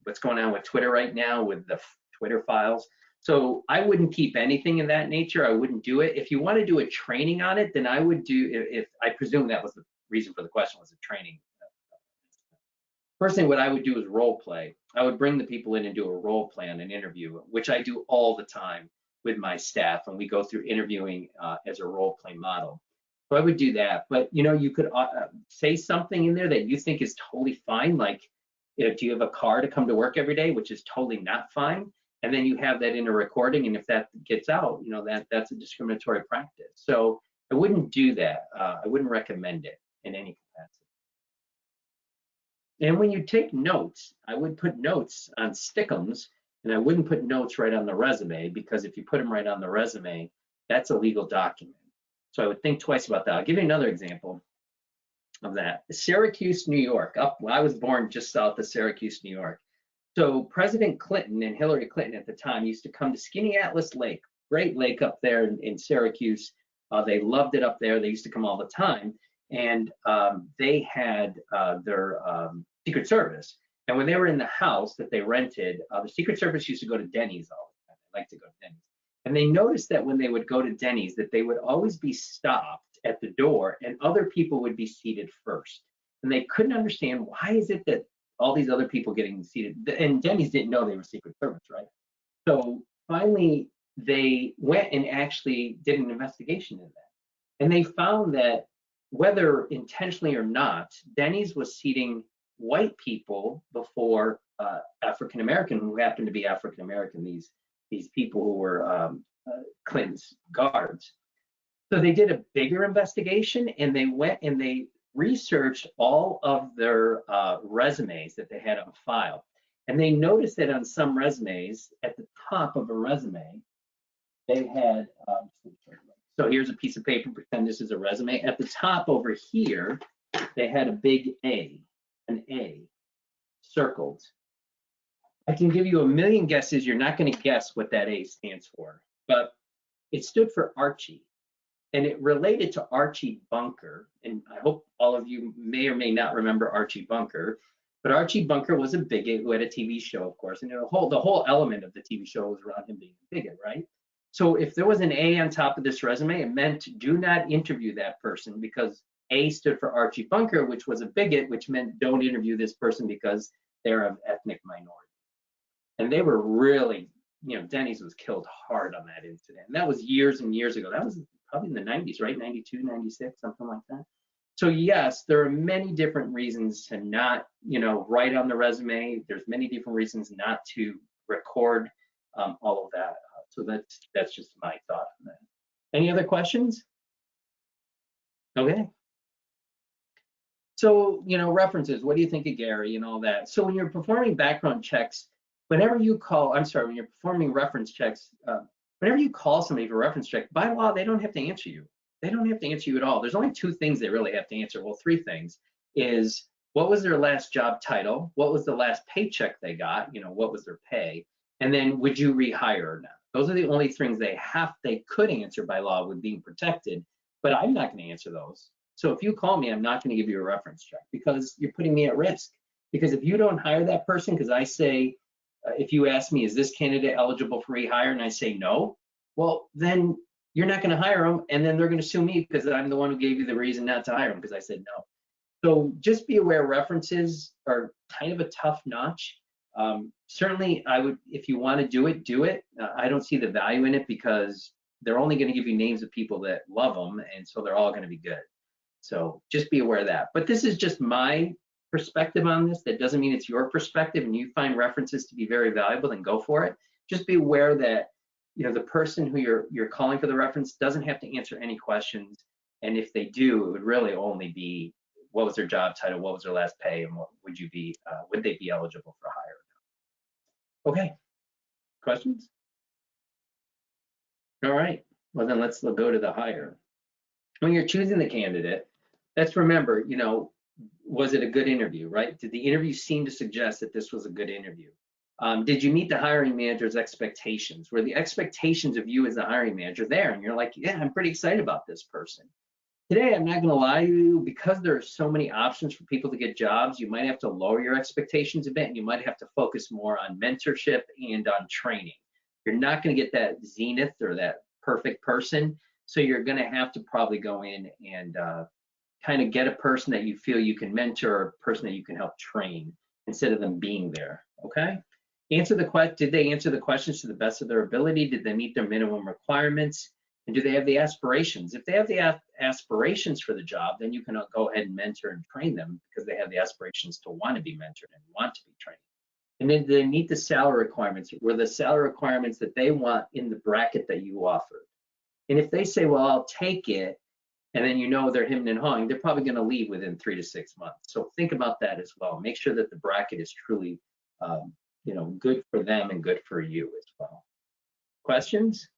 what's going on with Twitter right now with the Twitter files. So I wouldn't keep anything of that nature. I wouldn't do it. If you want to do a training on it, then I would do, if I presume that was the reason for the question, was a training. First thing what I would do is role play. I would bring the people in and do a role play on an interview, which I do all the time with my staff, and we go through interviewing as a role play model. So I would do that, but you could say something in there that you think is totally fine, like, do you have a car to come to work every day, which is totally not fine, and then you have that in a recording, and if that gets out, that's a discriminatory practice. So I wouldn't do that. I wouldn't recommend it in any capacity. And when you take notes, I would put notes on stickums, and I wouldn't put notes right on the resume, because if you put them right on the resume, that's a legal document. So I would think twice about that. I'll give you another example of that. Syracuse, New York. I was born just south of Syracuse, New York. So President Clinton and Hillary Clinton at the time used to come to Skinny Atlas Lake, great lake up there in Syracuse. They loved it up there. They used to come all the time. And they had their Secret Service. And when they were in the house that they rented, the Secret Service used to go to Denny's all the time. They like to go to Denny's. And they noticed that when they would go to Denny's, that they would always be stopped at the door and other people would be seated first. And they couldn't understand, why is it that all these other people getting seated? And Denny's didn't know they were Secret Service, right? So finally, they went and actually did an investigation in that. And they found that whether intentionally or not, Denny's was seating white people before African American, who happened to be African American, these people who were Clinton's guards. So they did a bigger investigation, and they went and they researched all of their resumes that they had on file. And they noticed that on some resumes, at the top of a resume, they had, so here's a piece of paper, pretend this is a resume. At the top over here, they had a big A, an A circled. I can give you a million guesses. You're not going to guess what that A stands for, but it stood for Archie, and it related to Archie Bunker. And I hope all of you may or may not remember Archie Bunker, but Archie Bunker was a bigot who had a TV show, of course, and the whole element of the TV show was around him being a bigot, right? So if there was an A on top of this resume, it meant do not interview that person, because A stood for Archie Bunker, which was a bigot, which meant don't interview this person because they're of ethnic minority. And they were really, Denny's was killed hard on that incident. And that was years and years ago. That was probably in the 90s, right? 92, 96, something like that. So yes, there are many different reasons to not, write on the resume. There's many different reasons not to record all of that. So that's just my thought on that. Any other questions? Okay. So, references, what do you think of Gary and all that? So when you're performing background checks, when you're performing reference checks, whenever you call somebody for a reference check, by law, they don't have to answer you. They don't have to answer you at all. There's only two things they really have to answer. Well, three things is, what was their last job title? What was the last paycheck they got? What was their pay? And then, would you rehire or not? Those are the only things they could answer by law with being protected, but I'm not going to answer those. So if you call me, I'm not going to give you a reference check, because you're putting me at risk. Because if you don't hire that person, because I say, if you ask me, is this candidate eligible for rehire? And I say no, well, then you're not going to hire them. And then they're going to sue me because I'm the one who gave you the reason not to hire them, because I said no. So just be aware, references are kind of a tough notch. Certainly, I would, if you want to do it, do it. I don't see the value in it, because they're only going to give you names of people that love them, and so they're all going to be good. So just be aware of that. But this is just my perspective on this. That doesn't mean it's your perspective, and you find references to be very valuable, then go for it. Just be aware that the person who you're calling for the reference doesn't have to answer any questions, and if they do, it would really only be, what was their job title, what was their last pay, and what would you be, would they be eligible for hire? Okay, questions? All right, well then let's go to the hire. When you're choosing the candidate, let's remember, was it a good interview, right? Did the interview seem to suggest that this was a good interview? Did you meet the hiring manager's expectations? Were the expectations of you as the hiring manager there? And you're like, yeah, I'm pretty excited about this person. Today, I'm not going to lie to you, because there are so many options for people to get jobs, you might have to lower your expectations a bit, and you might have to focus more on mentorship and on training. You're not going to get that zenith or that perfect person. So you're going to have to probably go in and kind of get a person that you feel you can mentor, or a person that you can help train instead of them being there. Okay. Did they answer the questions to the best of their ability? Did they meet their minimum requirements? And do they have the aspirations? If they have the aspirations for the job, then you can go ahead and mentor and train them because they have the aspirations to want to be mentored and want to be trained. And then do they meet the salary requirements? Were the salary requirements that they want in the bracket that you offered? And if they say, well, I'll take it, and then you know they're hemming and hawing, they're probably going to leave within 3 to 6 months. So think about that as well. Make sure that the bracket is truly good for them and good for you as well. Questions?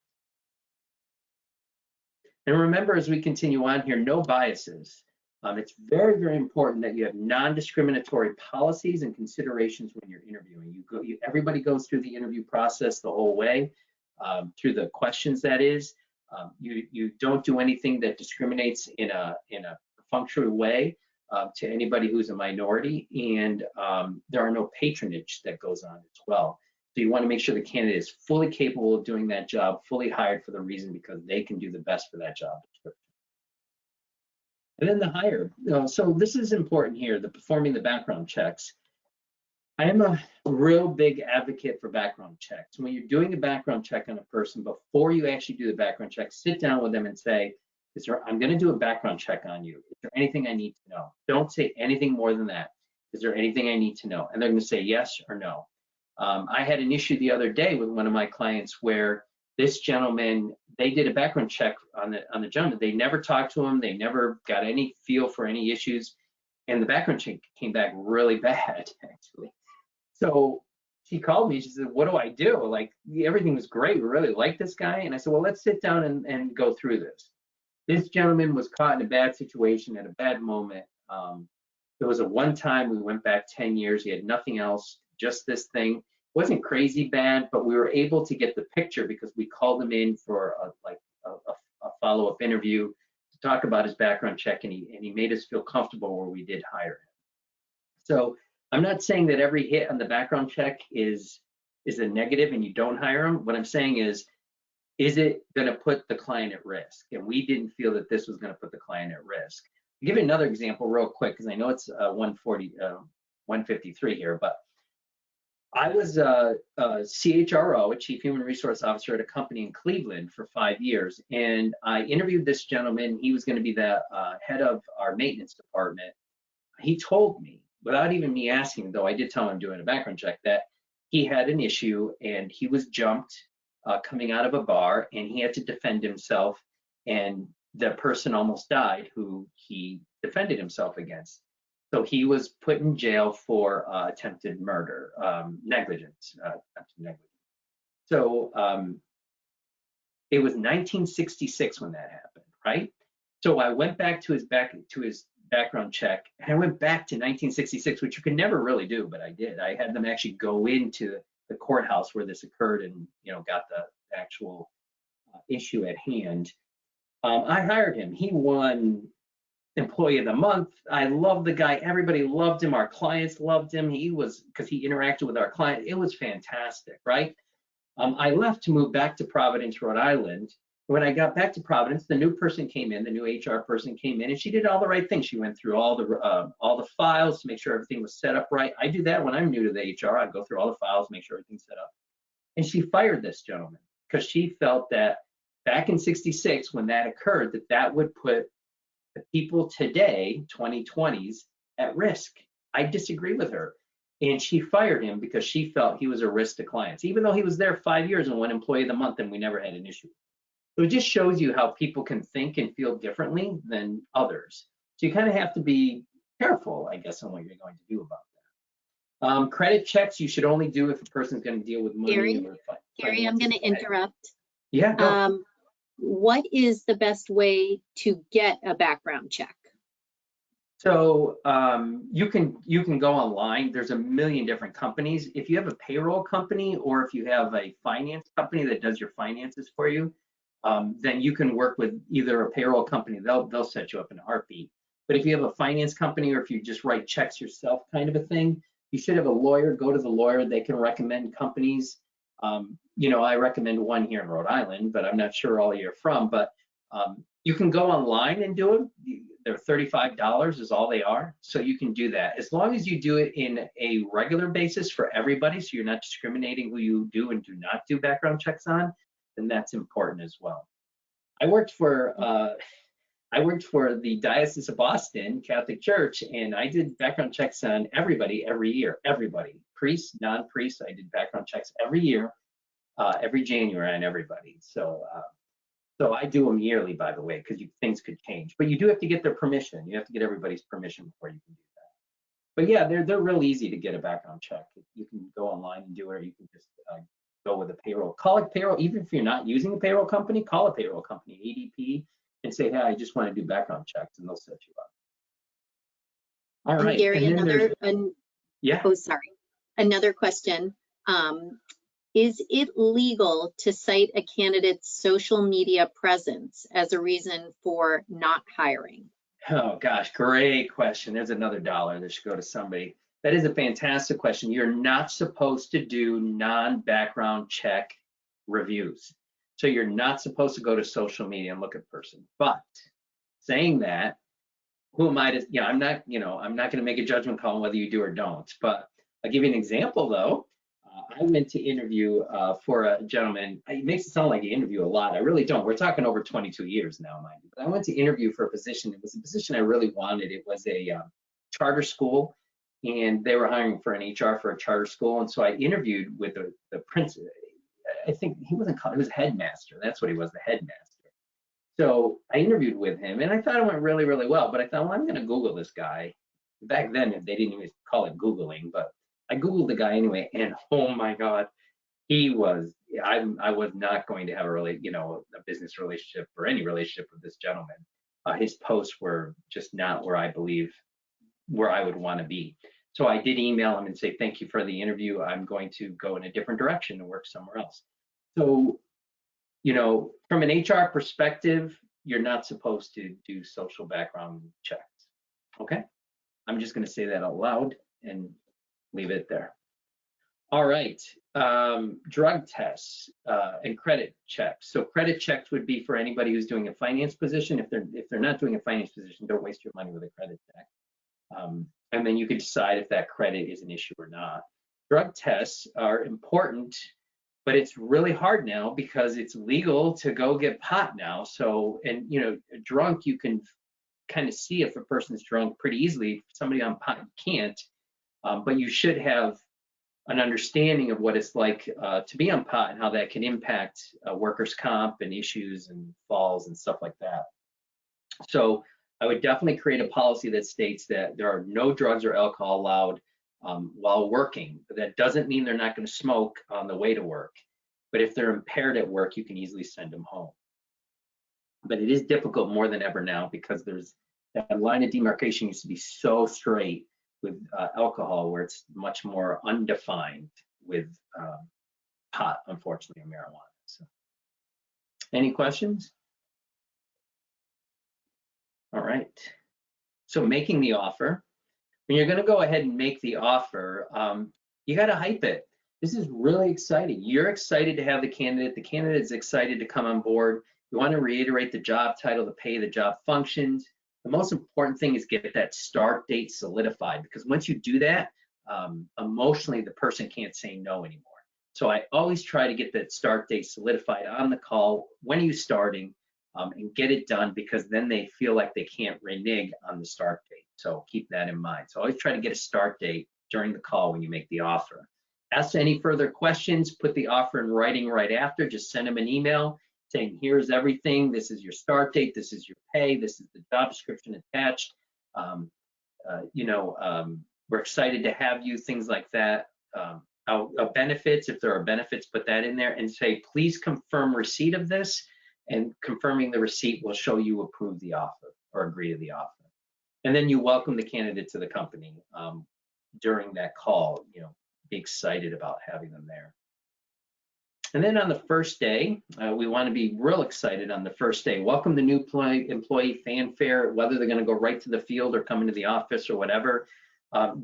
And remember, as we continue on here, no biases. It's very, very important that you have non-discriminatory policies and considerations when you're interviewing. Everybody goes through the interview process the whole way, through the questions, that is. You don't do anything that discriminates in a functional way to anybody who's a minority, and there are no patronage that goes on as well. So you want to make sure the candidate is fully capable of doing that job, fully hired for the reason because they can do the best for that job description. And then the hire. So this is important here, the performing the background checks. I am a real big advocate for background checks. When you're doing a background check on a person, before you actually do the background check, sit down with them and say, I'm going to do a background check on you. Is there anything I need to know? Don't say anything more than that. Is there anything I need to know? And they're going to say yes or no. I had an issue the other day with one of my clients where this gentleman, they did a background check on the gentleman. They never talked to him. They never got any feel for any issues. And the background check came back really bad, actually. So she called me. She said, what do I do? Like, everything was great. We really like this guy. And I said, well, let's sit down and go through this. This gentleman was caught in a bad situation at a bad moment. There was a one time we went back 10 years. He had nothing else, just this thing. It wasn't crazy bad, but we were able to get the picture because we called him in for a follow-up interview to talk about his background check, and he made us feel comfortable where we did hire him. So I'm not saying that every hit on the background check is a negative and you don't hire them. What I'm saying is it going to put the client at risk? And we didn't feel that this was going to put the client at risk. I'll give you another example real quick because I know it's 153 here, but I was a CHRO, a Chief Human Resource Officer at a company in Cleveland for 5 years, and I interviewed this gentleman. He was going to be the head of our maintenance department. He told me, without even me asking, though I did tell him I'm doing a background check, that he had an issue and he was jumped coming out of a bar, and he had to defend himself, and the person almost died who he defended himself against. So he was put in jail for attempted murder, negligence. So it was 1966 when that happened, right? So I went back to his background check, and I went back to 1966, which you could never really do, but I did. I had them actually go into the courthouse where this occurred and got the actual issue at hand. I hired him. He won Employee of the Month. I love the guy. Everybody loved him. Our clients loved him. Because he interacted with our client. It was fantastic, right? I left to move back to Providence, Rhode Island. When I got back to Providence, the new person came in, the new HR person came in, and she did all the right things. She went through all the files to make sure everything was set up right. I do that when I'm new to the HR. I go through all the files, make sure everything's set up. And she fired this gentleman because she felt that back in '66, when that occurred, that would put the people today, 2020s, at risk. I disagree with her. And she fired him because she felt he was a risk to clients, even though he was there 5 years and won Employee of the Month, and we never had an issue. So it just shows you how people can think and feel differently than others. So you kind of have to be careful, I guess, on what you're going to do about that. Credit checks you should only do if a person's going to deal with money. Gary, I'm going to interrupt. Yeah. Go. What is the best way to get a background check? So you can go online. There's a million different companies. If you have a payroll company or if you have a finance company that does your finances for you, then you can work with either a payroll company. They'll set you up in a heartbeat. But if you have a finance company or if you just write checks yourself kind of a thing, you should have a lawyer. Go to the lawyer. They can recommend companies. You know, I recommend one here in Rhode Island, but I'm not sure all you're from, but you can go online and do it. They're $35 is all they are. So you can do that. As long as you do it in a regular basis for everybody, so you're not discriminating who you do and do not do background checks on, then that's important as well. I worked for the Diocese of Boston Catholic Church, and I did background checks on everybody every year. Everybody, priests, non-priests, I did background checks every year, every January on everybody. So I do them yearly, by the way, because things could change. But you do have to get their permission. You have to get everybody's permission before you can do that. But yeah, they're real easy to get a background check. You can go online and do it, or you can just go with a payroll. Call it payroll, even if you're not using a payroll company, call a payroll company, ADP, and say, hey, I just want to do background checks, and they'll set you up. All right. And Gary, yeah. Oh, sorry. Another question. Is it legal to cite a candidate's social media presence as a reason for not hiring? Oh gosh, great question. There's another dollar that should go to somebody. That is a fantastic question. You're not supposed to do non-background check reviews. So you're not supposed to go to social media and look at person. But saying that, who am I to, I'm not going to make a judgment call on whether you do or don't. But I'll give you an example though. I went to interview for a gentleman. It makes it sound like you interview a lot. I really don't. We're talking over 22 years now, mind you. But I went to interview for a position. It was a position I really wanted. It was a charter school, and they were hiring for an HR for a charter school. And so I interviewed with the principal. I think he wasn't called, he was headmaster. That's what he was, the headmaster. So I interviewed with him, and I thought it went really, really well. But I thought, well, I'm going to Google this guy. Back then, they didn't even call it Googling, but I Googled the guy anyway, and oh my God, I was not going to have a business relationship or any relationship with this gentleman. His posts were just not where I believe where I would want to be. So I did email him and say, thank you for the interview. I'm going to go in a different direction and work somewhere else. So, from an HR perspective, you're not supposed to do social background checks. Okay. I'm just going to say that out loud and leave it there. All right, drug tests and credit checks. So credit checks would be for anybody who's doing a finance position. If they're not doing a finance position, don't waste your money with a credit check. And then you can decide if that credit is an issue or not. Drug tests are important, but it's really hard now because it's legal to go get pot now. So, and drunk, you can kind of see if a person's drunk pretty easily. Somebody on pot, you can't. But you should have an understanding of what it's like to be on pot and how that can impact workers' comp and issues and falls and stuff like that. So I would definitely create a policy that states that there are no drugs or alcohol allowed while working. But that doesn't mean they're not going to smoke on the way to work. But if they're impaired at work, you can easily send them home. But it is difficult more than ever now because there's that line of demarcation used to be so straight with alcohol, where it's much more undefined with pot, unfortunately, or marijuana. So, any questions? All right. So making the offer. When you're going to go ahead and make the offer, you got to hype it. This is really exciting. You're excited to have the candidate. The candidate is excited to come on board. You want to reiterate the job title, the pay, the job functions. The most important thing is get that start date solidified, because once you do that, emotionally, the person can't say no anymore. So I always try to get that start date solidified on the call. When are you starting? And get it done, because then they feel like they can't renege on the start date. So keep that in mind. So always try to get a start date during the call when you make the offer. Ask any further questions, put the offer in writing right after. Just send them an email saying, here's everything. This is your start date. This is your pay. This is the job description attached. We're excited to have you, things like that. Benefits, if there are benefits, put that in there and say, please confirm receipt of this. And confirming the receipt will show you approve the offer or agree to the offer. And then you welcome the candidate to the company during that call. Be excited about having them there. And then on the first day, we want to be real excited on the first day. Welcome the new employee fanfare, whether they're going to go right to the field or come into the office or whatever.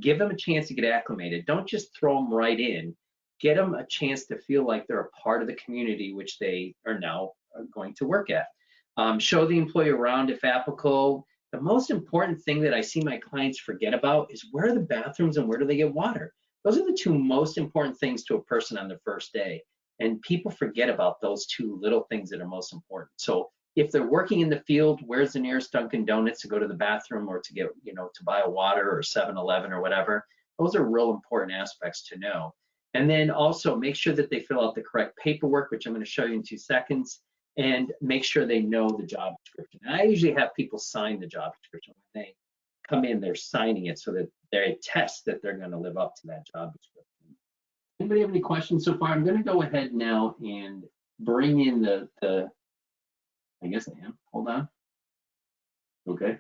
Give them a chance to get acclimated. Don't just throw them right in. get them a chance to feel like they're a part of the community which they are now going to work at. Show the employee around if applicable. The most important thing that I see my clients forget about is where are the bathrooms and where do they get water? Those are the two most important things to a person on their first day. And people forget about those two little things that are most important. So if they're working in the field, where's the nearest Dunkin' Donuts to go to the bathroom or to get, to buy a water or 7-Eleven or whatever? Those are real important aspects to know. And then also make sure that they fill out the correct paperwork, which I'm going to show you in 2 seconds, and make sure they know the job description. And I usually have people sign the job description. When they come in, they're signing it so that they attest that they're going to live up to that job description. Anybody have any questions so far? I'm going to go ahead now and bring in the I guess I am. Hold on. Okay.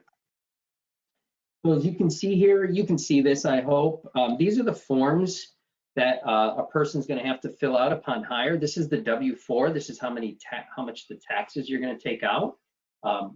So as you can see here, you can see this, I hope. These are the forms that a person's going to have to fill out upon hire. This is the W-4. This is how much the taxes you're going to take out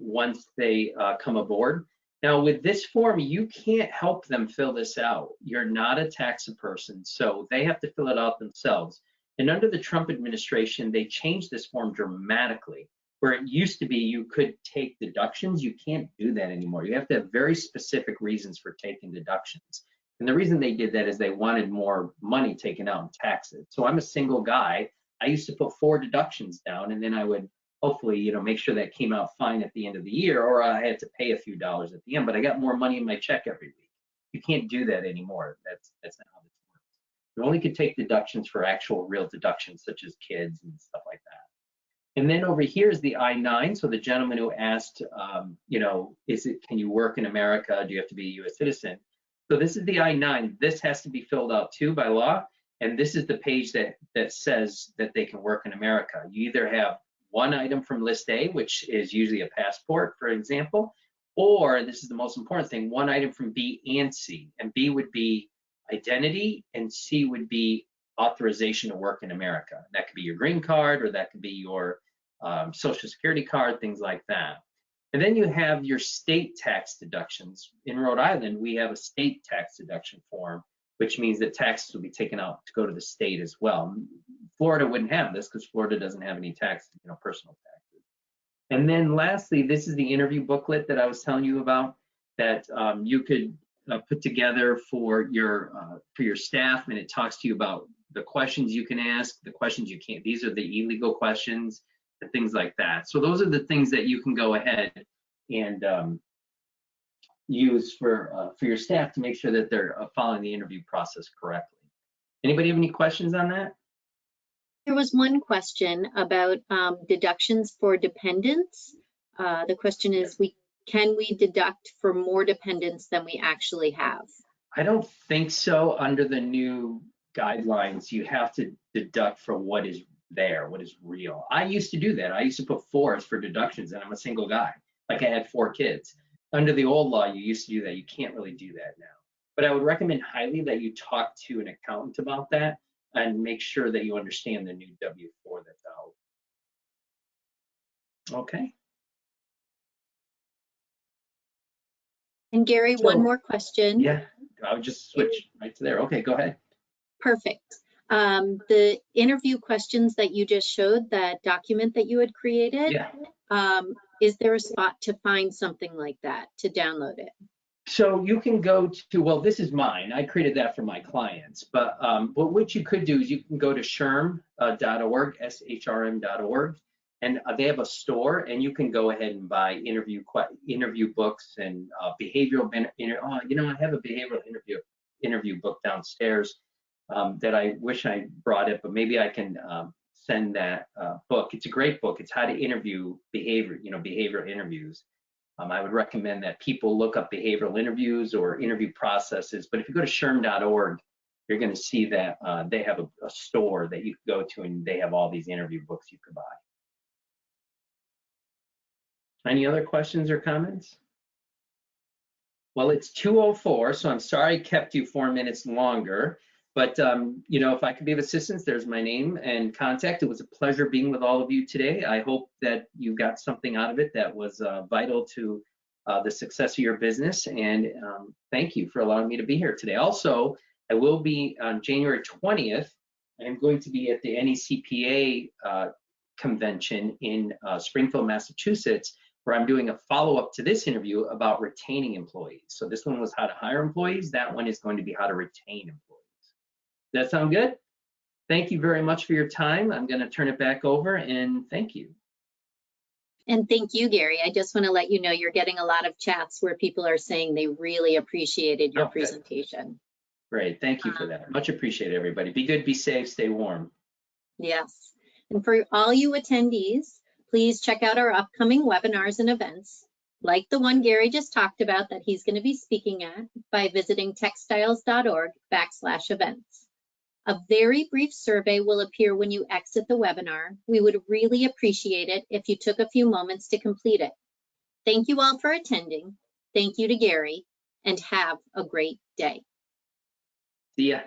once they come aboard. Now with this form, you can't help them fill this out. You're not a tax person, so they have to fill it out themselves. And under the Trump administration, they changed this form dramatically. Where it used to be you could take deductions, you can't do that anymore. You have to have very specific reasons for taking deductions. And the reason they did that is they wanted more money taken out in taxes. So I'm a single guy. I used to put 4 deductions down, and then I would hopefully, make sure that came out fine at the end of the year, or I had to pay a few dollars at the end, but I got more money in my check every week. You can't do that anymore. That's not how this works. You only can take deductions for actual real deductions, such as kids and stuff like that. And then over here is the I-9. So the gentleman who asked, can you work in America? Do you have to be a U.S. citizen? So this is the I-9. This has to be filled out too by law. And this is the page that says that they can work in America. You either have one item from list A, which is usually a passport, for example, or, and this is the most important thing, one item from B and C. And B would be identity, and C would be authorization to work in America. That could be your green card, or that could be your Social Security card, things like that. And then you have your state tax deductions. In Rhode Island, we have a state tax deduction form, which means that taxes will be taken out to go to the state as well. Florida wouldn't have this because Florida doesn't have any tax, personal taxes. And then lastly, this is the interview booklet that I was telling you about that you could put together for your staff, and it talks to you about the questions you can ask, the questions you can't. These are the illegal questions and things like that. So those are the things that you can go ahead and use for your staff to make sure that they're following the interview process correctly. Anybody have any questions on that? There was one question about deductions for dependents. The question is, can we deduct for more dependents than we actually have? I don't think so. Under the new guidelines, you have to deduct for what is there, what is real. I used to do that. I used to put 4 for deductions, and I'm a single guy. Like I had 4 kids. Under the old law, you used to do that. You can't really do that now. But I would recommend highly that you talk to an accountant about that and make sure that you understand the new W-4 that's out. Okay. And Gary, one more question. Yeah, I'll just switch right to there. Okay, go ahead. Perfect. The interview questions that you just showed, that document that you had created, yeah. Is there a spot to find something like that, to download it? So you can go to, well, this is mine. I created that for my clients. But what you could do is you can go to shrm.org, SHRM.org, and they have a store, and you can go ahead and buy interview books and behavioral. I have a behavioral interview book downstairs that I wish I brought it, but maybe I can send that book. It's a great book. It's how to interview behavioral interviews. I would recommend that people look up behavioral interviews or interview processes. But if you go to shrm.org, you're going to see that they have a store that you can go to, and they have all these interview books you can buy. Any other questions or comments? Well, it's 2:04, so I'm sorry I kept you 4 minutes longer. But, if I could be of assistance, there's my name and contact. It was a pleasure being with all of you today. I hope that you got something out of it that was vital to the success of your business. And thank you for allowing me to be here today. Also, I will be on January 20th I'm going to be at the NECPA convention in Springfield, Massachusetts, where I'm doing a follow-up to this interview about retaining employees. So this one was how to hire employees. That one is going to be how to retain employees. Does that sound good? Thank you very much for your time. I'm going to turn it back over, and thank you. And thank you, Gary. I just want to let you know you're getting a lot of chats where people are saying they really appreciated your presentation. Great. Thank you for that. Much appreciated, everybody. Be good, be safe, stay warm. Yes. And for all you attendees, please check out our upcoming webinars and events, like the one Gary just talked about that he's going to be speaking at, by visiting techstiles.org/events. A very brief survey will appear when you exit the webinar. We would really appreciate it if you took a few moments to complete it. Thank you all for attending. Thank you to Gary, and have a great day. See ya.